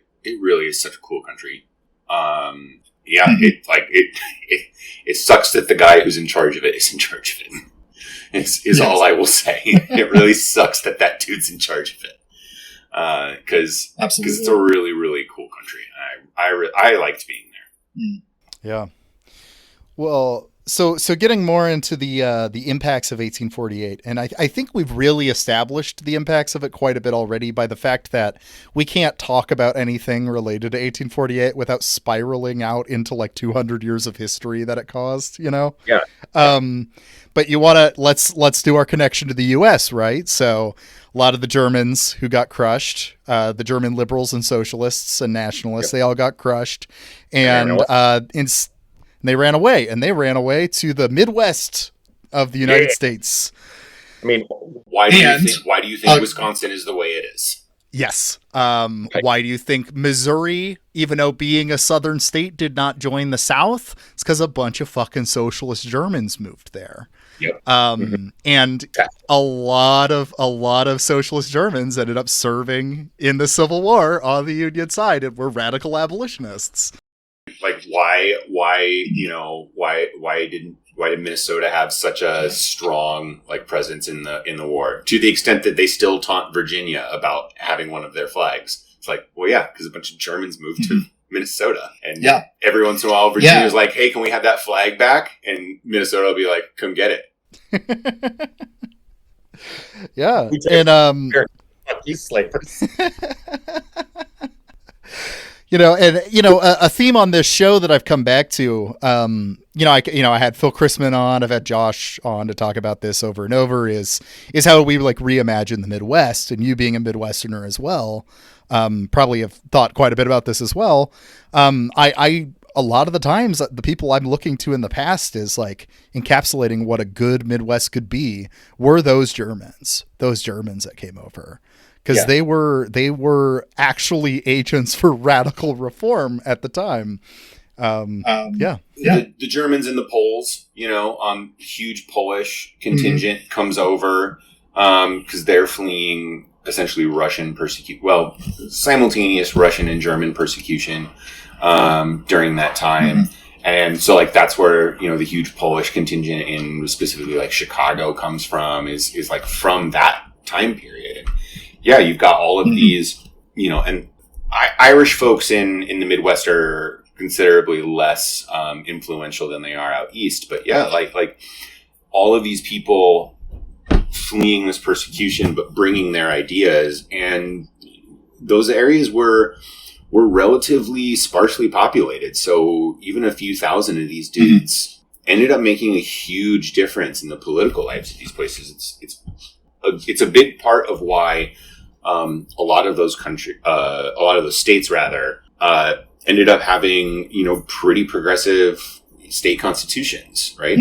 cool country. It sucks that the guy who's in charge of it is in charge of it. Is all I will say. It really sucks that dude's in charge of it. Because it's a really, really cool country. I liked being there. Yeah. Well, so getting more into the impacts of 1848, and I think we've really established the impacts of it quite a bit already by the fact that we can't talk about anything related to 1848 without spiraling out into like 200 years of history that it caused, Yeah. But let's do our connection to the U.S., right? So a lot of the Germans who got crushed, the German liberals and socialists and nationalists, they all got crushed, and they ran away, and they ran away to the Midwest of the United States. I mean, why do you think Wisconsin is the way it is? Yes. Why do you think Missouri, even though being a southern state, did not join the South? It's because a bunch of fucking socialist Germans moved there. Yep. And a lot of socialist Germans ended up serving in the Civil War on the Union side and were radical abolitionists. Like why did Minnesota have such a strong like presence in the war, to the extent that they still taunt Virginia about having one of their flags? It's like, well, yeah, because a bunch of Germans moved to Minnesota, and every once in a while Virginia's like, hey, can we have that flag back? And Minnesota will be like, come get it. Yeah, and you slavers. A theme on this show that I've come back to, I had Phil Chrisman on, I've had Josh on to talk about this over and over, is how we like reimagine the Midwest, and you being a Midwesterner as well, probably have thought quite a bit about this as well. I a lot of the times the people I'm looking to in the past is like encapsulating what a good Midwest could be were those Germans that came over. Because they were actually agents for radical reform at the time. The Germans and the Poles, huge Polish contingent comes over because they're fleeing essentially Russian simultaneous Russian and German persecution during that time. And so like that's where, the huge Polish contingent in specifically like Chicago comes from is like from that time period. And yeah, you've got all of these, and Irish folks in the Midwest are considerably less influential than they are out east. But yeah, like all of these people fleeing this persecution, but bringing their ideas, and those areas were relatively sparsely populated. So even a few thousand of these dudes ended up making a huge difference in the political lives of these places. It's a big part of why a lot of those states ended up having, pretty progressive state constitutions, right?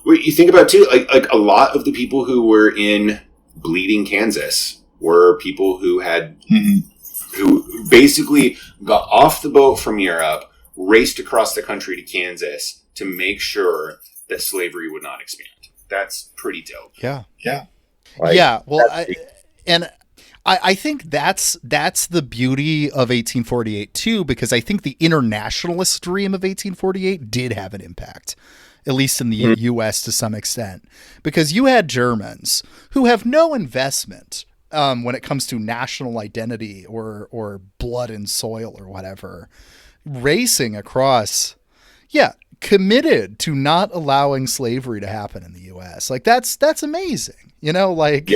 What you think about too, like a lot of the people who were in Bleeding Kansas were people who had, who basically got off the boat from Europe, raced across the country to Kansas to make sure that slavery would not expand. That's pretty dope. Yeah. Like, yeah. Well, I think that's the beauty of 1848 too, because I think the internationalist dream of 1848 did have an impact, at least in the U.S. to some extent, because you had Germans who have no investment when it comes to national identity or blood and soil or whatever, racing across, committed to not allowing slavery to happen in the U.S. Like that's amazing, like.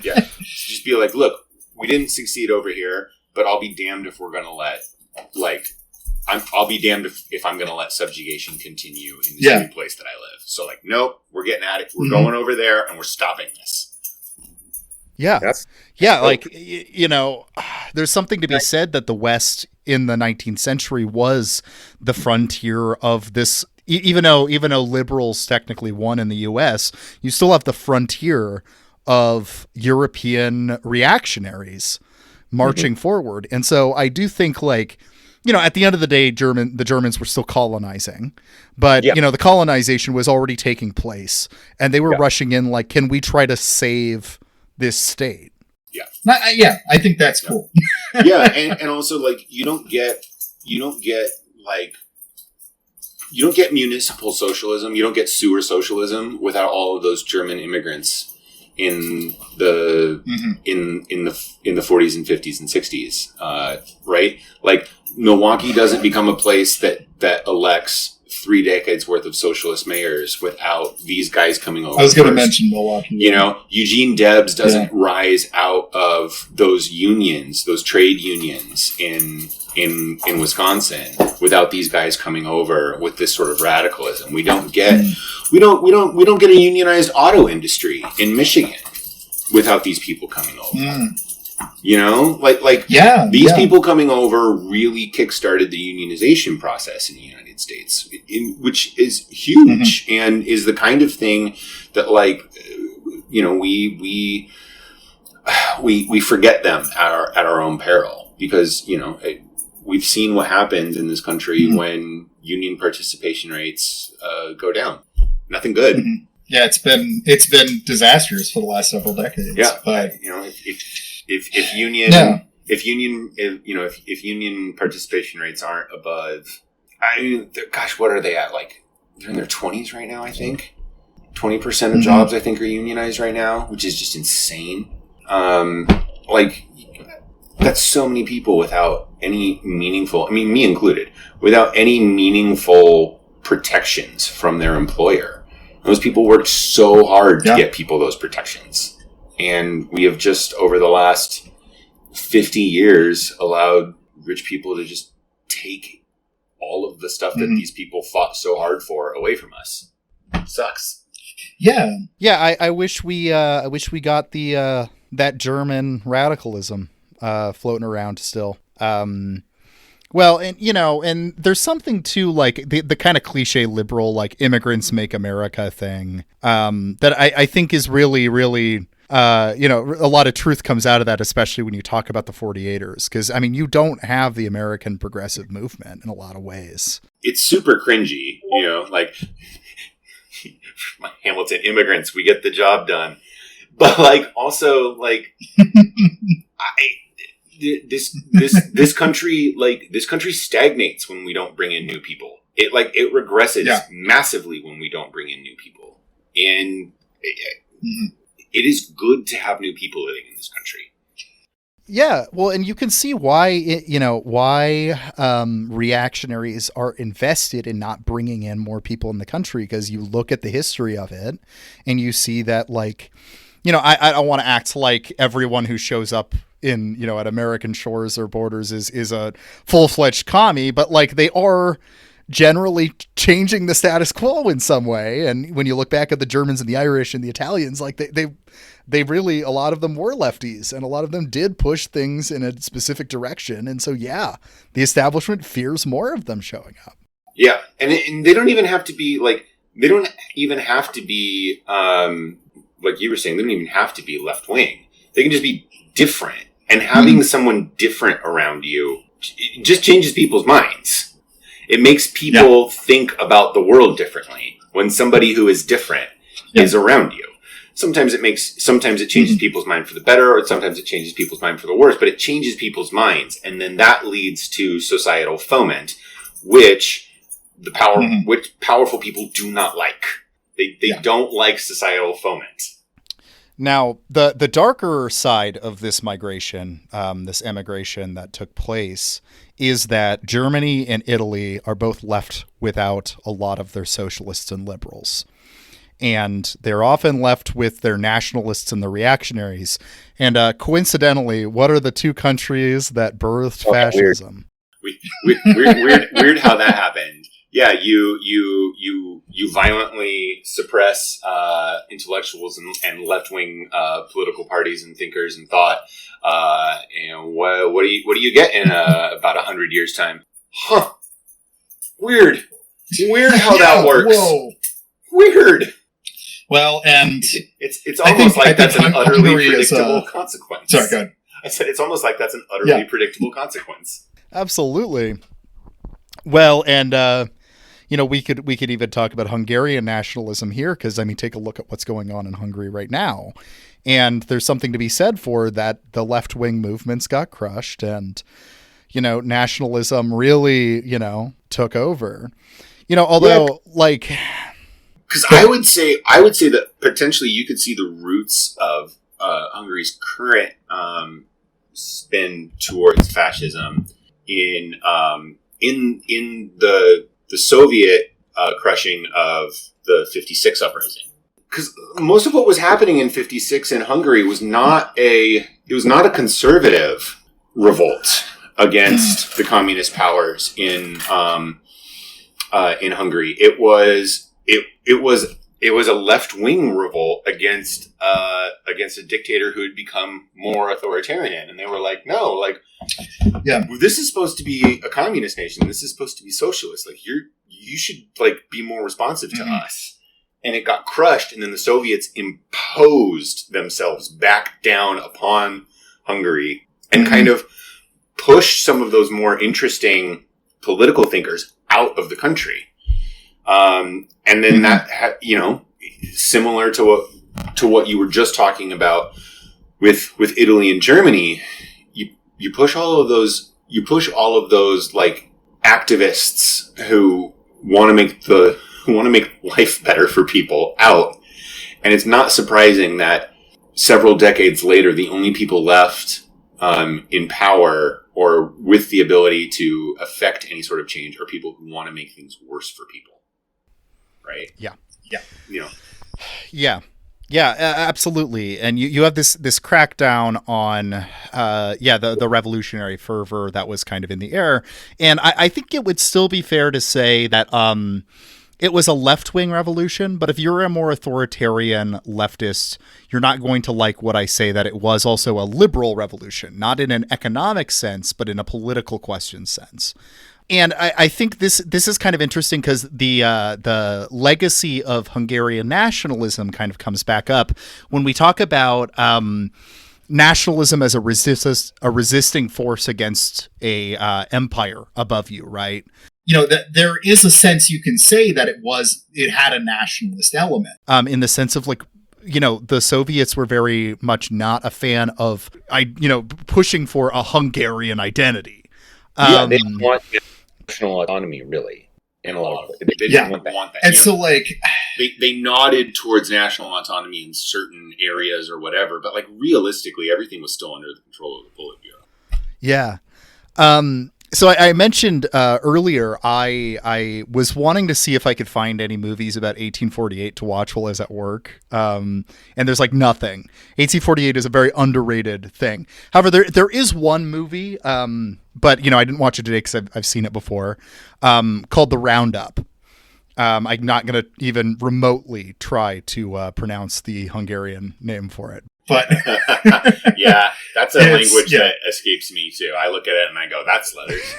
Yeah. Just be like, look, we didn't succeed over here, but I'll be damned if we're going to I'll be damned if I'm going to let subjugation continue in this new place that I live. So like, nope, we're getting at it. We're going over there and we're stopping this. Yeah. There's something to be said that the West in the 19th century was the frontier of this. Even though liberals technically won in the U.S., you still have the frontier of European reactionaries marching forward. And so I do think like, at the end of the day, the Germans were still colonizing, but the colonization was already taking place and they were rushing in like, can we try to save this state? I think that's cool. And also like you don't get municipal socialism, you don't get sewer socialism without all of those German immigrants in the in the 40s and 50s and 60s, right? Like Milwaukee doesn't become a place that elects 3 decades worth of socialist mayors without these guys coming over. I was going to mention Milwaukee. Eugene Debs doesn't rise out of those unions, those trade unions in Wisconsin without these guys coming over with this sort of radicalism. We don't get a unionized auto industry in Michigan without these people coming over. These people coming over really kickstarted the unionization process in the United States, which is huge and is the kind of thing that we forget them at our own peril, because we've seen what happens in this country when union participation rates go down. Nothing good. Yeah, it's been disastrous for the last several decades. Yeah, but if union participation rates aren't above, what are they at? Like they're in their 20s right now. I think 20% of jobs I think are unionized right now, which is just insane. That's so many people without any meaningful, me included, without any meaningful protections from their employer. Those people worked so hard to get people those protections. And we have just, over the last 50 years, allowed rich people to just take all of the stuff that these people fought so hard for away from us. It sucks. Yeah. Yeah, I wish we got that German radicalism floating around still. Well, and and there's something to like the kind of cliche liberal like immigrants make America thing that I think is really, really a lot of truth comes out of that, especially when you talk about the 48ers, because I mean you don't have the American progressive movement in a lot of ways. It's super cringy, like Hamilton immigrants, we get the job done, but like also like this country stagnates when we don't bring in new people. It regresses massively when we don't bring in new people, and it is good to have new people living in this country. Yeah, well, and you can see why reactionaries are invested in not bringing in more people in the country, because you look at the history of it and you see that, like, I don't want to act like everyone who shows up in, at American shores or borders is a full-fledged commie, but like they are generally changing the status quo in some way. And when you look back at the Germans and the Irish and the Italians, like they really, a lot of them were lefties and a lot of them did push things in a specific direction. And so, the establishment fears more of them showing up. Yeah. And they don't even have to be like you were saying, they don't even have to be left wing. They can just be different. And having someone different around you just changes people's minds. It makes people think about the world differently when somebody who is different is around you. Sometimes it changes people's mind for the better, or sometimes it changes people's mind for the worse, but it changes people's minds. And then that leads to societal foment, which which powerful people do not like. They don't like societal foment. Now, the darker side of this migration, this emigration that took place, is that Germany and Italy are both left without a lot of their socialists and liberals. And they're often left with their nationalists and the reactionaries. And coincidentally, what are the two countries that birthed fascism? Weird how that happened. Yeah, you violently suppress intellectuals and left-wing political parties and thinkers and thought. What do you get in about 100 years' time? Huh? Weird how that works. Whoa. Weird. Well, and it's almost like that's an utterly predictable consequence. Sorry, go ahead. I said it's almost like that's an utterly predictable consequence. Absolutely. Well, and we could even talk about Hungarian nationalism here, because I mean, take a look at what's going on in Hungary right now, and there's something to be said for that. The left wing movements got crushed, and nationalism really took over. Although like. Because I would say that potentially you could see the roots of Hungary's current spin towards fascism in the Soviet crushing of the 56 uprising. Because most of what was happening in 56 in Hungary was not a conservative revolt against the communist powers in Hungary. It was a left-wing revolt against a dictator who had become more authoritarian, and they were like, no, like, this is supposed to be a communist nation. This is supposed to be socialist. Like, you should like be more responsive to us. And it got crushed, and then the Soviets imposed themselves back down upon Hungary and kind of pushed some of those more interesting political thinkers out of the country. And then that, similar to what you were just talking about with Italy and Germany, you push all of those like activists who want to make life better for people out. And it's not surprising that several decades later, the only people left, in power or with the ability to affect any sort of change are people who want to make things worse for people. Right. Yeah. Yeah. Yeah, absolutely. And you have this crackdown on, the revolutionary fervor that was kind of in the air. And I think it would still be fair to say that, it was a left-wing revolution, but if you're a more authoritarian leftist, you're not going to like what I say that it was also a liberal revolution, not in an economic sense, but in a political question sense. And I think this is kind of interesting because the legacy of Hungarian nationalism kind of comes back up when we talk about nationalism as a resisting force against a empire above you, right? That there is a sense you can say that it had a nationalist element. In the sense of like, the Soviets were very much not a fan of, pushing for a Hungarian identity. They didn't want national autonomy, really. In a lot of ways. They didn't want that. And so, like, they nodded towards national autonomy in certain areas or whatever, but like realistically, everything was still under the control of the Politburo. Yeah. So I mentioned earlier I was wanting to see if I could find any movies about 1848 to watch while I was at work, and there's like nothing. 1848 is a very underrated thing. However, there is one movie, but I didn't watch it today because I've seen it before, called The Roundup. I'm not going to even remotely try to pronounce the Hungarian name for it. But yeah, that's a language that escapes me too. I look at it and I go, "That's letters."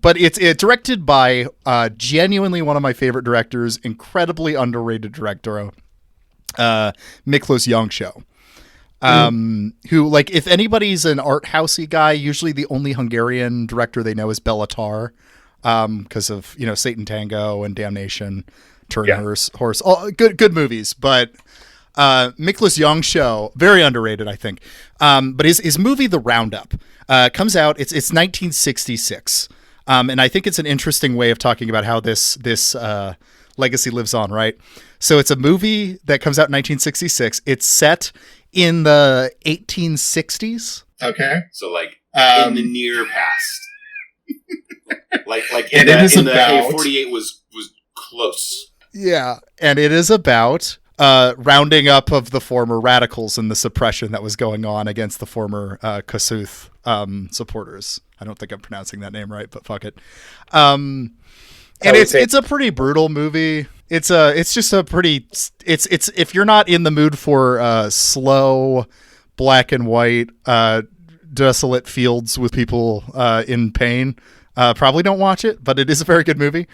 But it's directed by genuinely one of my favorite directors, incredibly underrated director, Miklos Jancsó. Who, like, if anybody's an art housey guy, usually the only Hungarian director they know is Béla Tarr, because of Satan Tango and Damnation, Turner's Horse, all good movies, but. Miklos Jancsó, very underrated, I think. But his movie, The Roundup, comes out. It's 1966, and I think it's an interesting way of talking about how this legacy lives on. Right. So it's a movie that comes out in 1966. It's set in the 1860s. Okay. So like in the near past, like and in it is the about 48 was close. Yeah, and it is about. Rounding up of the former radicals and the suppression that was going on against the former Kossuth supporters. I don't think I'm pronouncing that name right, but fuck it. And it's a pretty brutal movie. It's just a pretty it's if you're not in the mood for slow, black and white, desolate fields with people in pain, probably don't watch it. But it is a very good movie.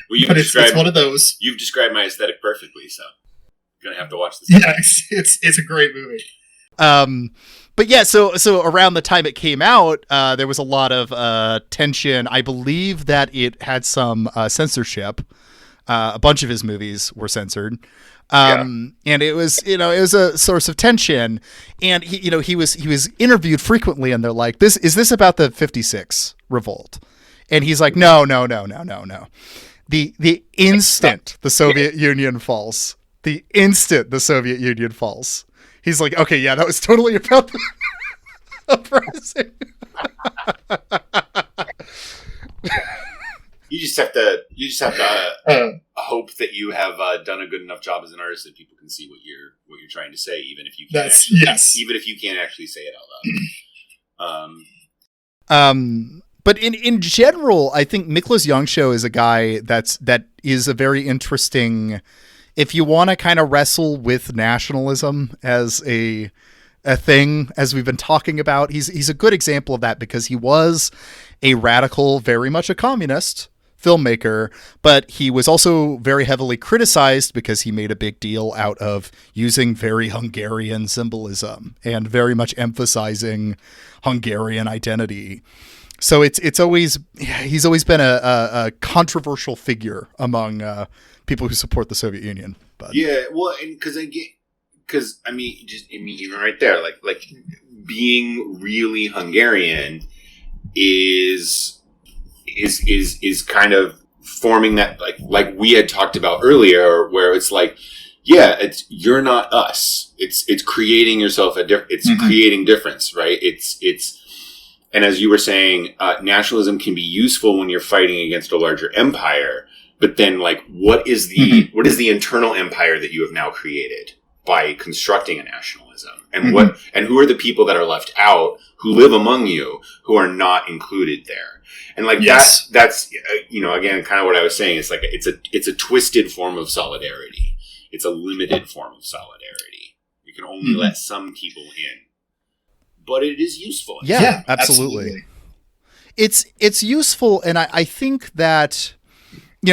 Well, but it's one of those. You've described my aesthetic perfectly, so you're gonna have to watch this. Yeah, it's a great movie. But yeah, so around the time it came out, there was a lot of tension. I believe that it had some censorship. A bunch of his movies were censored. And it was a source of tension. And he was interviewed frequently, and they're like, is this about the 56 revolt? And he's like, no. The instant the Soviet Union falls, he's like, okay, yeah, that was totally about the uprising. You just have to hope that you have done a good enough job as an artist that people can see what you're trying to say, even if you can't even if you can't actually say it out loud. But in general, I think Miklos Jancsó is a guy that is a very interesting. If you want to kind of wrestle with nationalism as a thing, as we've been talking about, he's a good example of that because he was a radical, very much a communist filmmaker, but he was also very heavily criticized because he made a big deal out of using very Hungarian symbolism and very much emphasizing Hungarian identity. So he's always been a controversial figure among people who support the Soviet Union. But yeah, well, and because even right there, like being really Hungarian is kind of forming that like we had talked about earlier, where it's like, yeah, you're not us. It's creating yourself creating difference, right? And as you were saying, nationalism can be useful when you're fighting against a larger empire. But then, like, what is the internal empire that you have now created by constructing a nationalism? And who are the people that are left out, who live among you, who are not included there? And like that's again, kind of what I was saying. It's like it's a twisted form of solidarity. It's a limited form of solidarity. You can only let some people in, but it is useful. Yeah, absolutely. It's useful, and I think that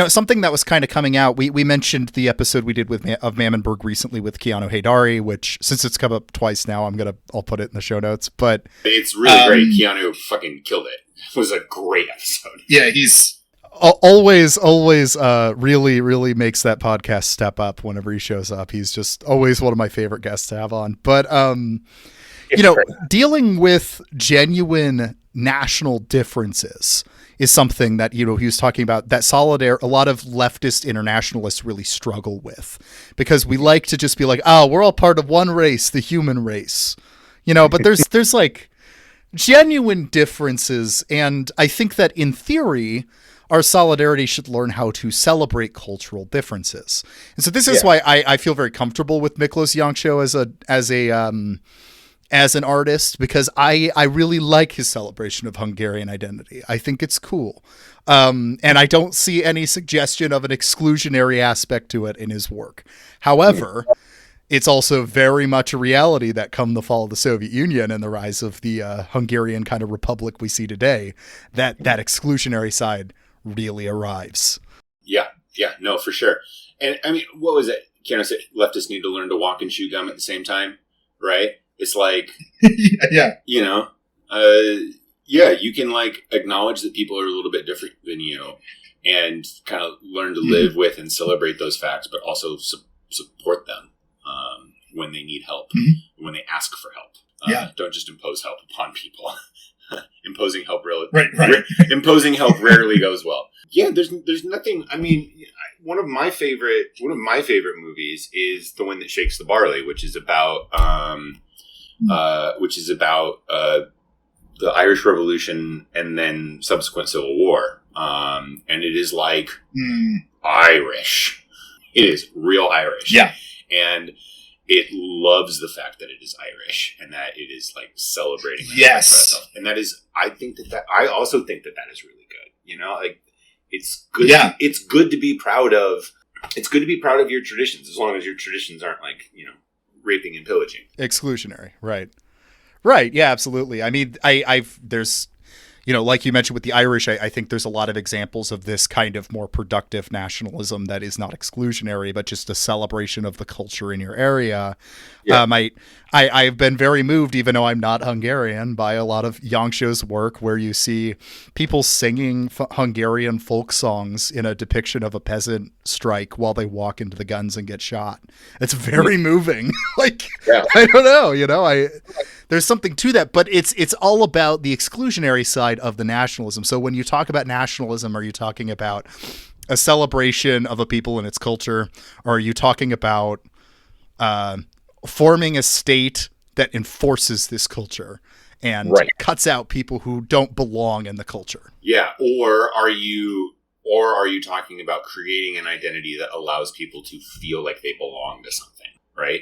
something that was kind of coming out. We mentioned the episode we did of Mammonburg recently with Keanu Haydari, which since it's come up twice now, I'll put it in the show notes. But it's really great. Keanu fucking killed it. It was a great episode. Yeah, he's always really, really makes that podcast step up whenever he shows up. He's just always one of my favorite guests to have on. But dealing with genuine national differences is something that, he was talking about, that a lot of leftist internationalists really struggle with, because we like to just be like, oh, we're all part of one race, the human race, but there's like genuine differences. And I think that in theory, our solidarity should learn how to celebrate cultural differences. And so this is why I feel very comfortable with Miklos Jancsó as an artist, because I really like his celebration of Hungarian identity. I think it's cool. And I don't see any suggestion of an exclusionary aspect to it in his work. However, it's also very much a reality that come the fall of the Soviet Union and the rise of the Hungarian kind of republic we see today, that exclusionary side really arrives. Yeah, no, for sure. And I mean, what was it? Keanu said leftists need to learn to walk and chew gum at the same time, right? It's like, you can like acknowledge that people are a little bit different than you and kind of learn to live with and celebrate those facts, but also support them when they need help, when they ask for help. Don't just impose help upon people. Imposing help imposing help rarely goes well. Yeah, there's nothing. I mean, one of my favorite movies is The Wind That Shakes the Barley, which is about the Irish Revolution and then subsequent Civil War. And it is like Irish. It is real Irish. Yeah. And it loves the fact that it is Irish and that it is like celebrating. Yes. And that is, I also think that is really good. Like it's good. Yeah. It's good to be proud of. It's good to be proud of your traditions, as long as your traditions aren't like, raping and pillaging. Exclusionary. Right. Yeah, absolutely. I mean, there's, like you mentioned with the Irish, I think there's a lot of examples of this kind of more productive nationalism that is not exclusionary, but just a celebration of the culture in your area. Yeah. I've been very moved, even though I'm not Hungarian, by a lot of Jancsó's work, where you see people singing Hungarian folk songs in a depiction of a peasant strike while they walk into the guns and get shot. It's very moving. Like, I don't know, there's something to that, but it's all about the exclusionary side of the nationalism. So when you talk about nationalism, are you talking about a celebration of a people and its culture, or are you talking about forming a state that enforces this culture and cuts out people who don't belong in the culture? Yeah, or are you talking about creating an identity that allows people to feel like they belong to something, right?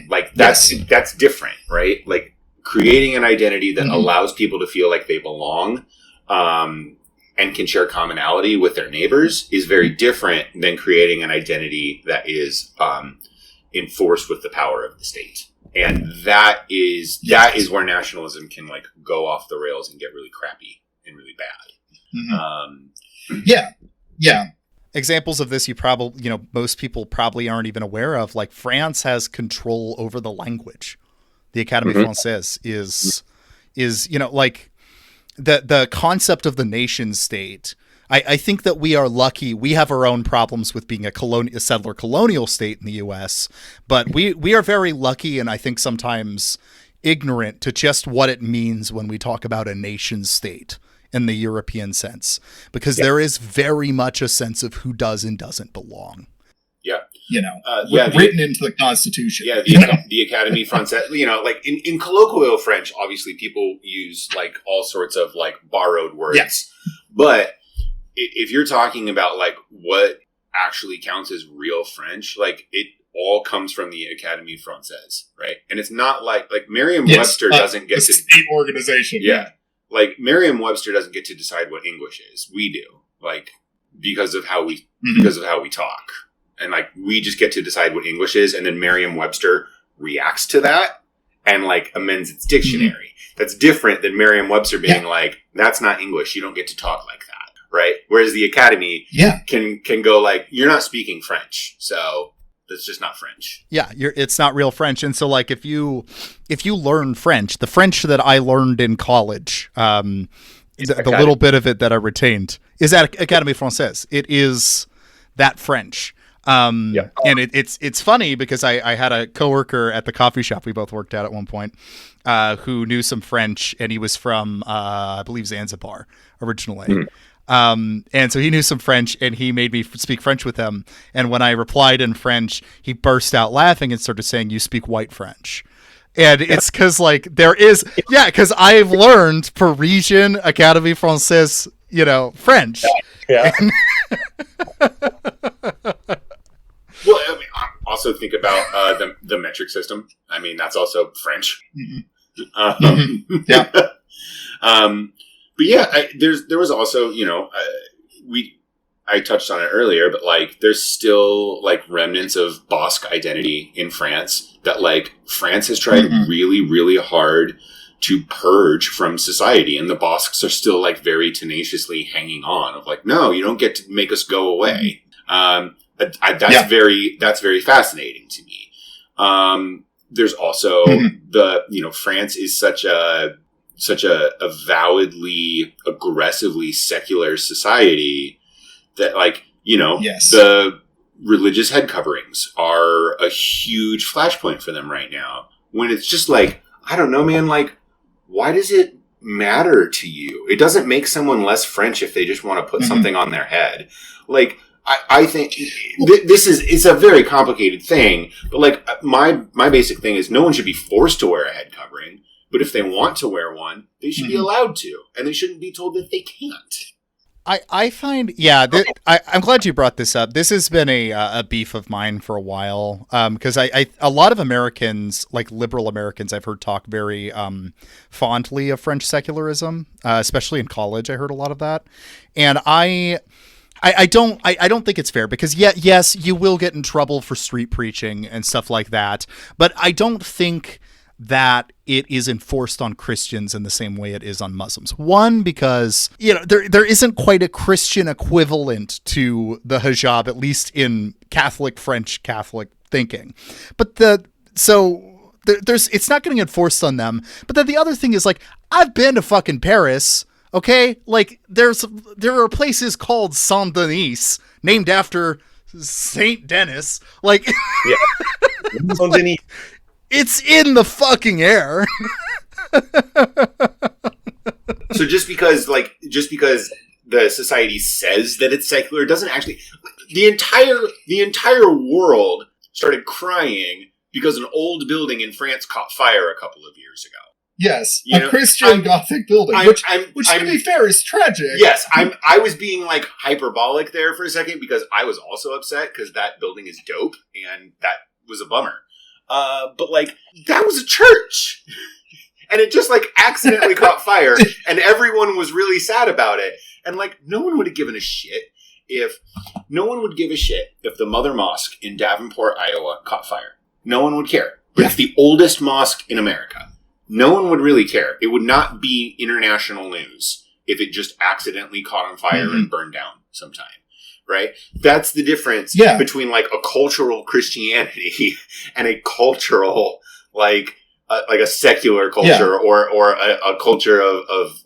Like that's different, right? Like creating an identity that allows people to feel like they belong and can share commonality with their neighbors is very different than creating an identity that is enforced with the power of the state. And that is where nationalism can like go off the rails and get really crappy and really bad. Yeah. Examples of this most people probably aren't even aware of. Like France has control over the language. The Académie Française is like the concept of the nation state. I think that we are lucky. We have our own problems with being a settler colonial state in the U.S., but we are very lucky, and I think sometimes ignorant to just what it means when we talk about a nation state in the European sense, because there is very much a sense of who does and doesn't belong. Yeah. Written into the Constitution. Yeah, the Académie Française, like in colloquial French, obviously people use like all sorts of like borrowed words. Yes. But if you're talking about like what actually counts as real French, like it all comes from the Académie Française, right? And it's not like Merriam-Webster doesn't get the to state organization. yeah. Like Merriam-Webster doesn't get to decide what English is. We do, like because of how we talk, and like we just get to decide what English is, and then Merriam-Webster reacts to that and like amends its dictionary. That's different than Merriam-Webster being like, "That's not English. You don't get to talk like that," right? Whereas the Academy can go like, "You're not speaking French, so that's just not French." Yeah, it's not real French. And so like if you learn French, the French that I learned in college, the little bit of it that I retained is at Académie Française. It is that French. And it's funny because I had a coworker at the coffee shop we both worked at one point, who knew some French, and he was from I believe Zanzibar originally. And so he knew some French, and he made me speak French with him. And when I replied in French, he burst out laughing and started saying, "You speak white French." And it's because like because I've learned Parisian Académie Française, French. Yeah. Well, I mean, also think about the metric system. I mean, that's also French. Yeah. But yeah, there was also, I touched on it earlier, but like there's still like remnants of Basque identity in France that like France has tried really, really hard to purge from society, and the Basques are still like very tenaciously hanging on of like, no, you don't get to make us go away. That's very fascinating to me. There's also France is such a avowedly, aggressively secular society that like, the religious head coverings are a huge flashpoint for them right now, when it's just like, I don't know, man, like, why does it matter to you? It doesn't make someone less French if they just want to put something on their head. Like, I think it's a very complicated thing, but like my basic thing is no one should be forced to wear a head covering, but if they want to wear one, they should be allowed to, and they shouldn't be told that they can't. I find, I'm glad you brought this up. This has been a beef of mine for a while, because a lot of Americans, like liberal Americans, I've heard talk very fondly of French secularism, especially in college. I heard a lot of that, and I don't think it's fair, because yes, you will get in trouble for street preaching and stuff like that, but I don't think that it is enforced on Christians in the same way it is on Muslims. One, because there isn't quite a Christian equivalent to the hijab, at least in French Catholic thinking. But it's not getting enforced on them. But then the other thing is, like, I've been to fucking Paris. Okay, like there are places called Saint Denis named after Saint Denis. Like, Saint Denis. It's in the fucking air. So just because the society says that it's secular doesn't actually. The entire world started crying because an old building in France caught fire a couple of years ago. Yes, Christian Gothic building, which to be fair is tragic. Yes, I was being like hyperbolic there for a second because I was also upset because that building is dope and that was a bummer. But like that was a church, and it just like accidentally caught fire, and everyone was really sad about it. And like no one would have given a shit if the Mother Mosque in Davenport, Iowa, caught fire. No one would care. But it's the oldest mosque in America. No one would really care. It would not be international news if it just accidentally caught on fire and burned down sometime. Right? That's the difference between like a cultural Christianity and a cultural, like a secular culture or a culture of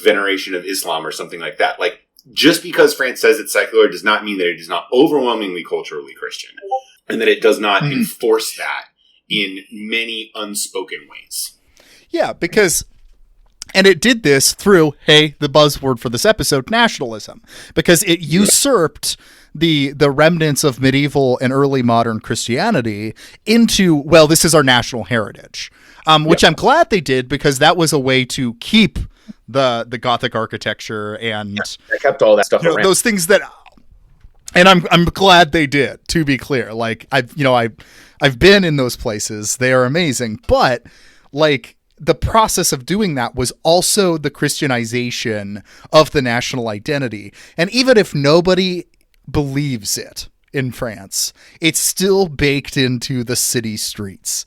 veneration of Islam or something like that. Like, just because France says it's secular does not mean that it is not overwhelmingly culturally Christian, and that it does not enforce that in many unspoken ways. Yeah, and it did this through, the buzzword for this episode, nationalism, because it usurped the remnants of medieval and early modern Christianity into, this is our national heritage, which I'm glad they did, because that was a way to keep the Gothic architecture and I kept all that stuff around. Those things that And I'm glad they did, to be clear. Like, I've been in those places. They are amazing. But, like, the process of doing that was also the Christianization of the national identity. And even if nobody believes it in France, it's still baked into the city streets.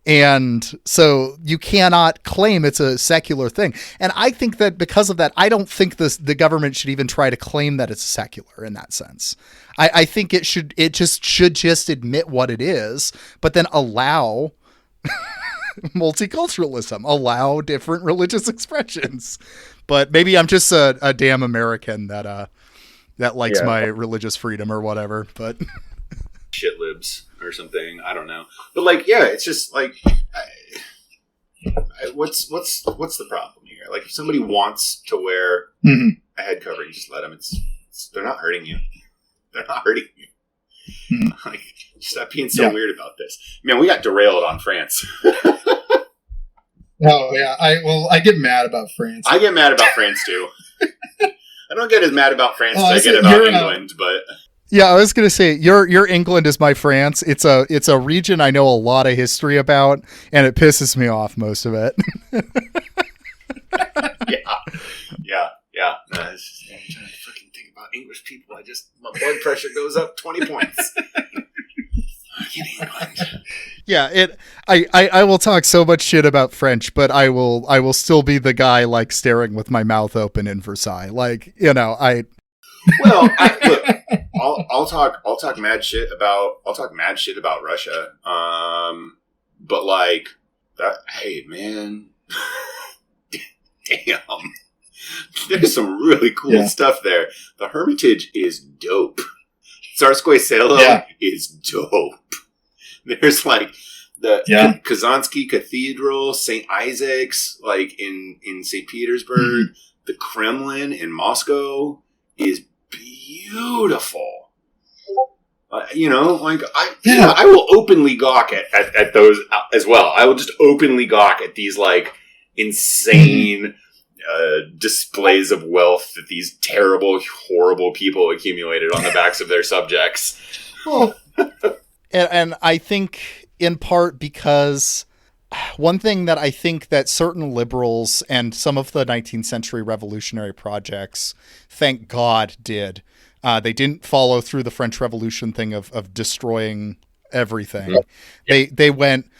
And so you cannot claim it's a secular thing. And I think that because of that, I don't think the government should even try to claim that it's secular in that sense. I think it should just admit what it is, but then allow multiculturalism, allow different religious expressions. But maybe I'm just a damn American that likes my religious freedom or whatever. But shit libs or something. I don't know. But like, yeah, it's just like, what's the problem here? Like, if somebody wants to wear a head covering, just let them. They're not hurting you. They're not hurting you. Like, stop being so weird about this. Man, we got derailed on France. Oh yeah, I get mad about France. I get mad about France too. I don't get as mad about France as I get about England, but. Yeah, I was gonna say your England is my France. It's a region I know a lot of history about, and it pisses me off, most of it. yeah. I'm trying to fucking think about English people. My blood pressure goes up 20 points. Fucking England. Yeah, I will talk so much shit about French, but I will still be the guy like staring with my mouth open in Versailles. Like, Well, look, I'll talk mad shit about Russia. But like that, hey man, damn, there's some really cool stuff there. The Hermitage is dope. Tsarskoye Selo is dope. There's like the Kazansky Cathedral, St. Isaac's, like in St. Petersburg, the Kremlin in Moscow is beautiful. I will openly gawk at those as well. I will just openly gawk at these like insane displays of wealth that these terrible, horrible people accumulated on the backs of their subjects. Well, and I think in part because one thing that I think that certain liberals and some of the 19th century revolutionary projects, thank God, did. They didn't follow through the French Revolution thing of destroying everything. Yep. They went,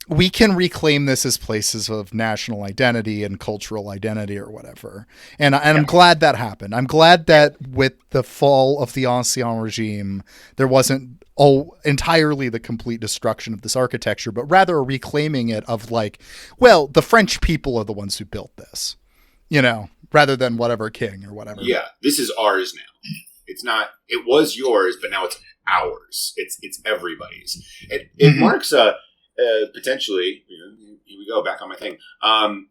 we can reclaim this as places of national identity and cultural identity or whatever. And I'm glad that happened. I'm glad that with the fall of the Ancien regime, there wasn't entirely the complete destruction of this architecture, but rather a reclaiming it of like, well, the French people are the ones who built this, rather than whatever king or whatever. Yeah, this is ours now. It's not. It was yours, but now it's ours. It's everybody's. It marks potentially. Here we go back on my thing.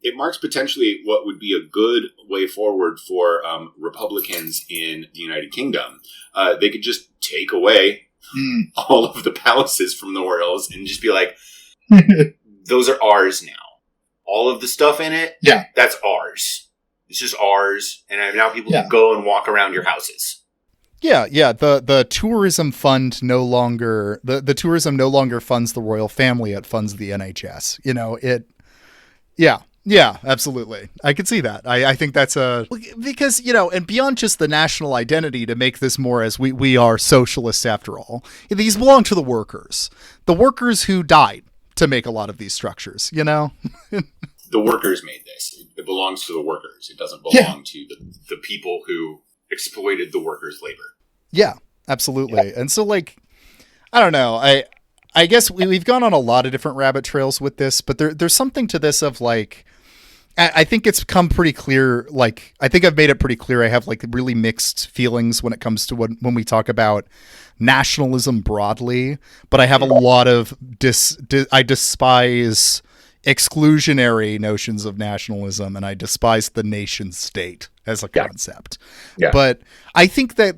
It marks potentially what would be a good way forward for Republicans in the United Kingdom. They could just take away all of the palaces from the royals and just be like, those are ours now. All of the stuff in it, that's ours. It's just ours, and now people can go and walk around your houses. Yeah. The tourism fund no longer the tourism no longer funds the royal family. It funds the NHS. Yeah, absolutely. I could see that. I think that's because, and beyond just the national identity, to make this more as we are socialists after all, these belong to the workers who died to make a lot of these structures, The workers made this. It belongs to the workers. It doesn't belong to the people who exploited the workers' labor. Yeah, absolutely. And so, like, I don't know. I guess we've gone on a lot of different rabbit trails with this, but there's something to this of like, I think it's come pretty clear. Like, I think I've made it pretty clear. I have like really mixed feelings when it comes to when we talk about nationalism broadly, but I have a lot of I despise exclusionary notions of nationalism, and I despise the nation state as a concept. Yeah. But I think that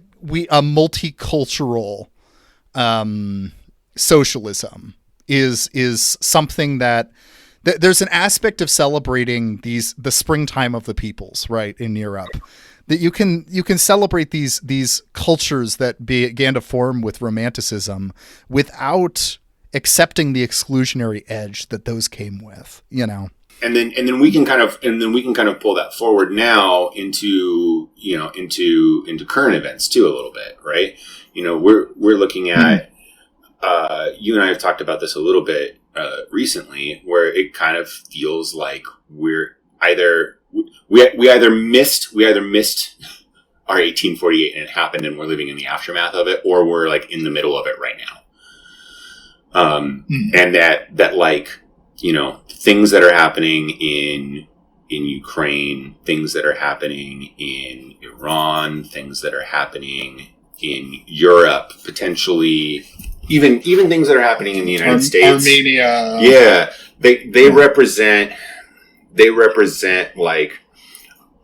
a multicultural socialism is something that there's an aspect of celebrating the springtime of the peoples, right, in Europe, that you can celebrate these cultures that began to form with Romanticism without accepting the exclusionary edge that those came with, you know. And then we can kind of pull that forward now into current events too a little bit, right? You know, we're looking at you and I have talked about this a little bit recently, where it kind of feels like we either missed our 1848 and it happened and we're living in the aftermath of it, or we're like in the middle of it right now. And that like, you know, things that are happening in Ukraine, things that are happening in Iran, things that are happening in Europe, potentially even things that are happening in the United States, Armenia. Yeah, they represent like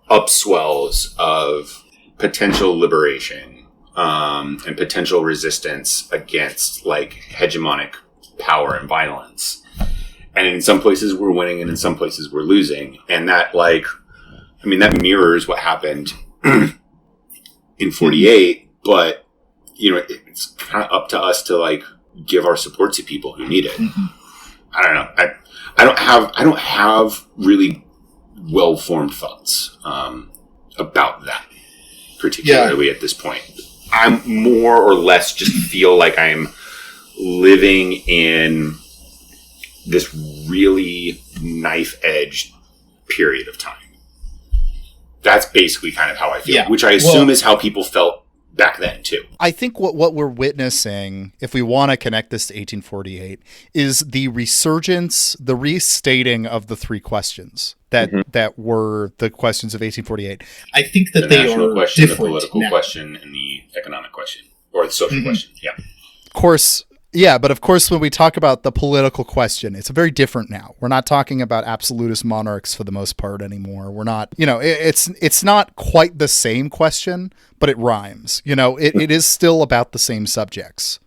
upswells of potential liberation and potential resistance against like hegemonic power and violence. And in some places we're winning and in some places we're losing. And that like, I mean, that mirrors what happened in 48, but you know, it's kind of up to us to like give our support to people who need it. I don't know. I don't have really well-formed thoughts about that particularly at this point. I'm more or less just feel like I'm living in this really knife-edged period of time. That's basically kind of how I feel, which I assume is how people felt back then too. I think what we're witnessing, if we want to connect this to 1848, is the resurgence, the restating of the three questions that were the questions of 1848. I think that the they national are question, different the political now. question, and the economic question, or the social question. Yeah. Of course. Yeah, but of course, when we talk about the political question, it's very different now. We're not talking about absolutist monarchs for the most part anymore. We're not, you know, it's not quite the same question, but it rhymes. You know, it is still about the same subjects.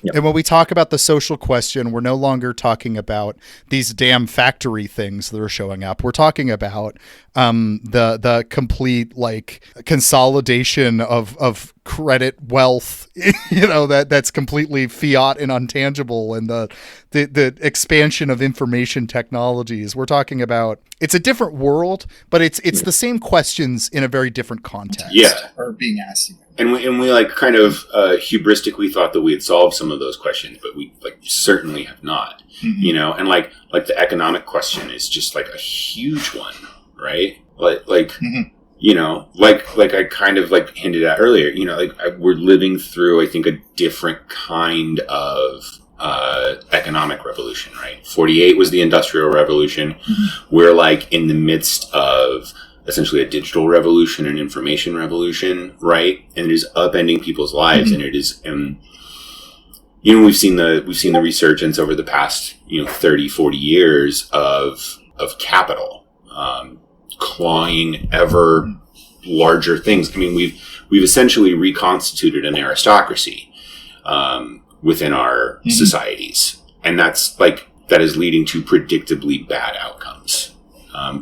Yep. And when we talk about the social question, we're no longer talking about these damn factory things that are showing up. We're talking about the complete like consolidation of credit wealth, you know, that's completely fiat and untangible, and the expansion of information technologies. We're talking about, it's a different world, but it's the same questions in a very different context. Yeah, are being asked. And we like kind of hubristically thought that we had solved some of those questions, but we like certainly have not. You know, and like the economic question is just like a huge one, right? Like you know, like I kind of like hinted at earlier, you know, like we're living through, I think, a different kind of economic revolution, right? 48 was the Industrial Revolution. We're like in the midst of essentially a digital revolution, an information revolution, right? And it is upending people's lives, and it is, you know, we've seen the resurgence over the past, you know, 30, 40 years of capital, clawing ever larger things. I mean, we've essentially reconstituted an aristocracy, within our societies. And that's like, that is leading to predictably bad outcomes.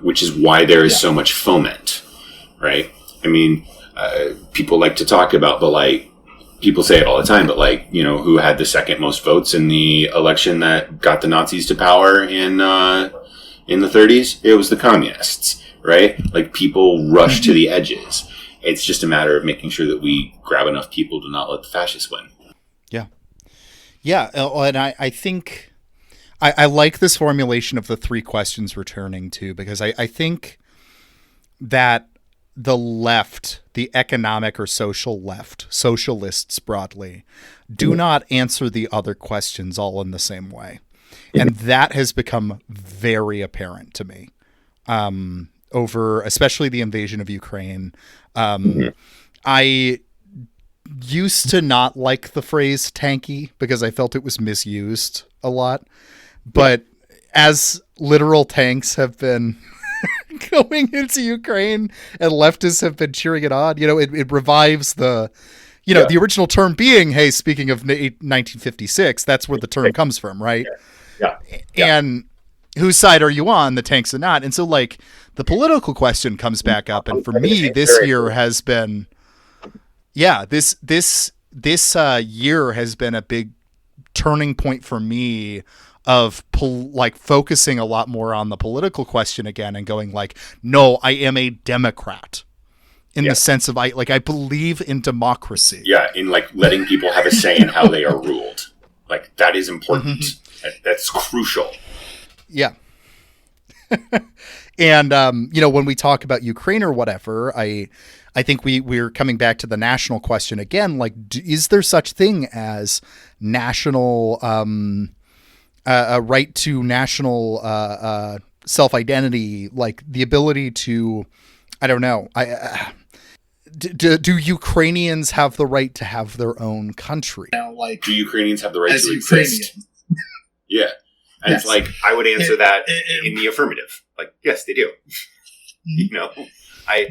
Which is why there is so much foment, right? I mean, people like to talk about the, like, people say it all the time, but like, you know, who had the second most votes in the election that got the Nazis to power in the 30s? It was the communists, right? Like, people rush to the edges. It's just a matter of making sure that we grab enough people to not let the fascists win. Yeah. Yeah. And I think, I like this formulation of the three questions returning too, because I think that the left, the economic or social left, socialists broadly, do not answer the other questions all in the same way. And that has become very apparent to me over especially the invasion of Ukraine. I used to not like the phrase tanky because I felt it was misused a lot. But as literal tanks have been going into Ukraine and leftists have been cheering it on, you know, it revives the, you know, the original term being, hey, speaking of 1956, that's where the term comes from, right? Yeah. And whose side are you on, the tanks or not? And so, like, the political question comes back up. And for me, this year has been, this year has been a big turning point for me of focusing a lot more on the political question again and going like, no, I am a Democrat in the sense of I believe in democracy. Yeah. In like letting people have a say in how they are ruled. Like that is important. That's crucial. Yeah. And, when we talk about Ukraine or whatever, I think we're coming back to the national question again. Like, is there such thing as national, a right to national self-identity, like the ability to, I don't know, do Ukrainians have the right to have their own country? Do Ukrainians have the right to exist? Yeah. And it's like, I would answer that in the affirmative. Like, yes, they do.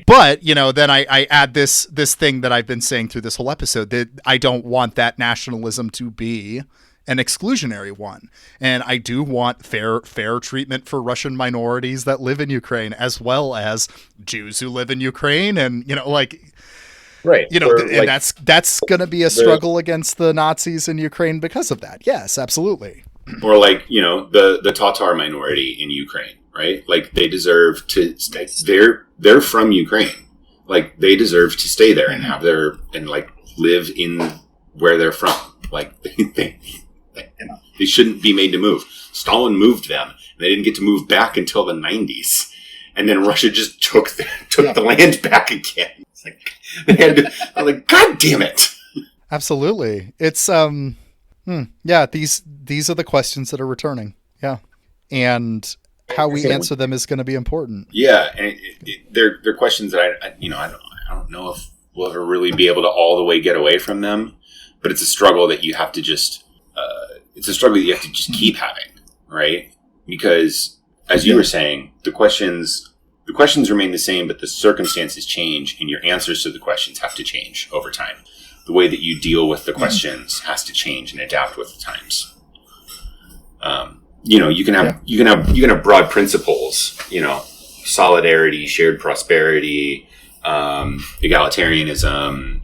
But, then I add this thing that I've been saying through this whole episode, that I don't want that nationalism to be an exclusionary one. And I do want fair treatment for Russian minorities that live in Ukraine, as well as Jews who live in Ukraine. And, right. And that's going to be a struggle against the Nazis in Ukraine because of that. Yes, absolutely. Or like, the Tatar minority in Ukraine, right? Like they deserve to stay. They're from Ukraine. Like they deserve to stay there and have live in where they're from. Like they shouldn't be made to move. Stalin moved them and they didn't get to move back until the 90s. And then Russia just took the land back again. It's like, I'm like, God damn it. Absolutely. It's, these are the questions that are returning. Yeah. And how we answer them is going to be important. Yeah. And they're questions that I don't know if we'll ever really be able to all the way get away from them, but it's a struggle that you have to just, keep having, right? Because as you were saying, the questions remain the same, but the circumstances change and your answers to the questions have to change over time. The way that you deal with the questions has to change and adapt with the times. You can have broad principles, solidarity, shared prosperity, egalitarianism,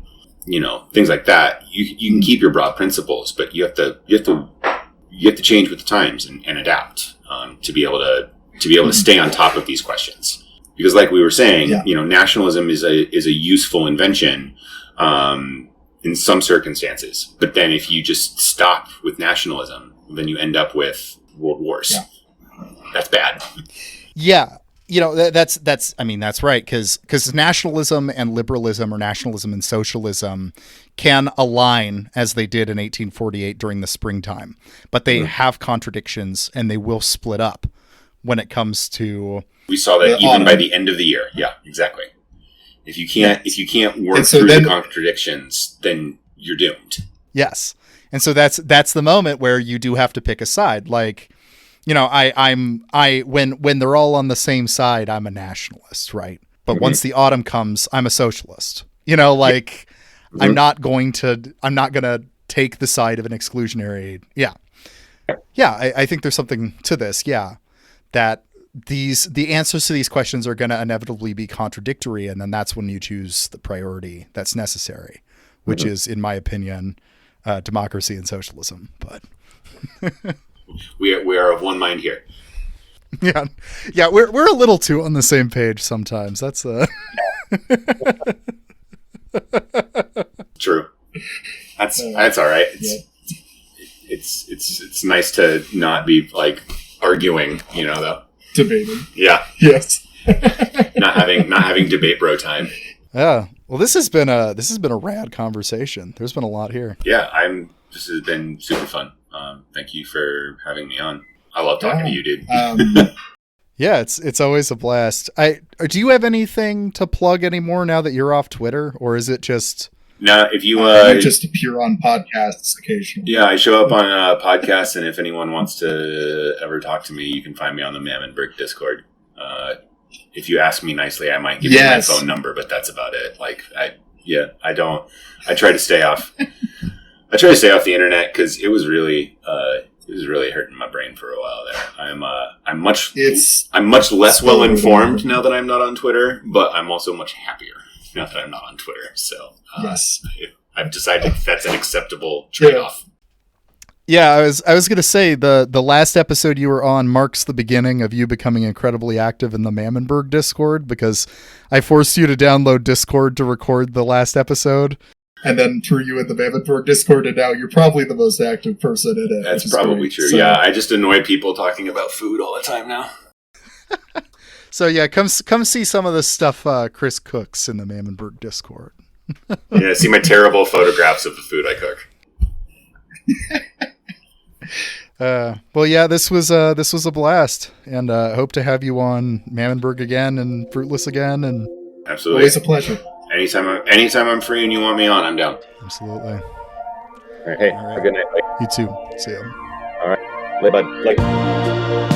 things like that. You can keep your broad principles, but you have to change with the times and adapt to be able to stay on top of these questions. Because, like we were saying, nationalism is a useful invention in some circumstances. But then, if you just stop with nationalism, then you end up with world wars. Yeah. That's bad. Yeah. That's right. Because nationalism and liberalism, or nationalism and socialism, can align as they did in 1848 during the springtime, but they have contradictions and they will split up when it comes to. We saw that even by the end of the year. Yeah, exactly. If you can't work through the contradictions, then you're doomed. Yes. And so that's the moment where you do have to pick a side. Like, when they're all on the same side, I'm a nationalist, right? But once the autumn comes, I'm a socialist. I'm not going to take the side of an exclusionary. Yeah. Yeah. I think there's something to this. Yeah. That the answers to these questions are going to inevitably be contradictory. And then that's when you choose the priority that's necessary, which is, in my opinion, democracy and socialism. But we are of one mind here. Yeah. We're a little too on the same page sometimes. That's true. That's all right. It's nice to not be like arguing, though. Debating. Yeah. Yes. not having debate bro time. Yeah. Well, this has been a rad conversation. There's been a lot here. Yeah, this has been super fun. Thank you for having me on. I love talking to you, dude. Yeah, it's always a blast. Do you have anything to plug anymore now that you're off Twitter, or is it just? No, if you just appear on podcasts occasionally. Yeah, I show up on podcasts, and if anyone wants to ever talk to me, you can find me on the Mammon Brick Discord. If you ask me nicely, I might give you my phone number, but that's about it. I try to stay off. I try to stay off the internet because it was really This is really hurting my brain for a while there. I'm much less well informed now that I'm not on Twitter, but I'm also much happier now that I'm not on Twitter. So yes, I've decided that's an acceptable trade-off. Yeah, I was gonna say the last episode you were on marks the beginning of you becoming incredibly active in the Mammonburg Discord, because I forced you to download Discord to record the last episode. And then threw you in the Mammonburg Discord, and now you're probably the most active person in it. That's probably true. So, yeah, I just annoy people talking about food all the time now. So yeah, come see some of the stuff Chris cooks in the Mammonburg Discord. Yeah, see my terrible photographs of the food I cook. Well, yeah, this was a blast, and hope to have you on Mammonburg again and Fruitless again, and absolutely, always a pleasure. Anytime I'm free and you want me on, I'm down. Absolutely. All right, hey, have a good night. You too. See ya. All right, bye, bud.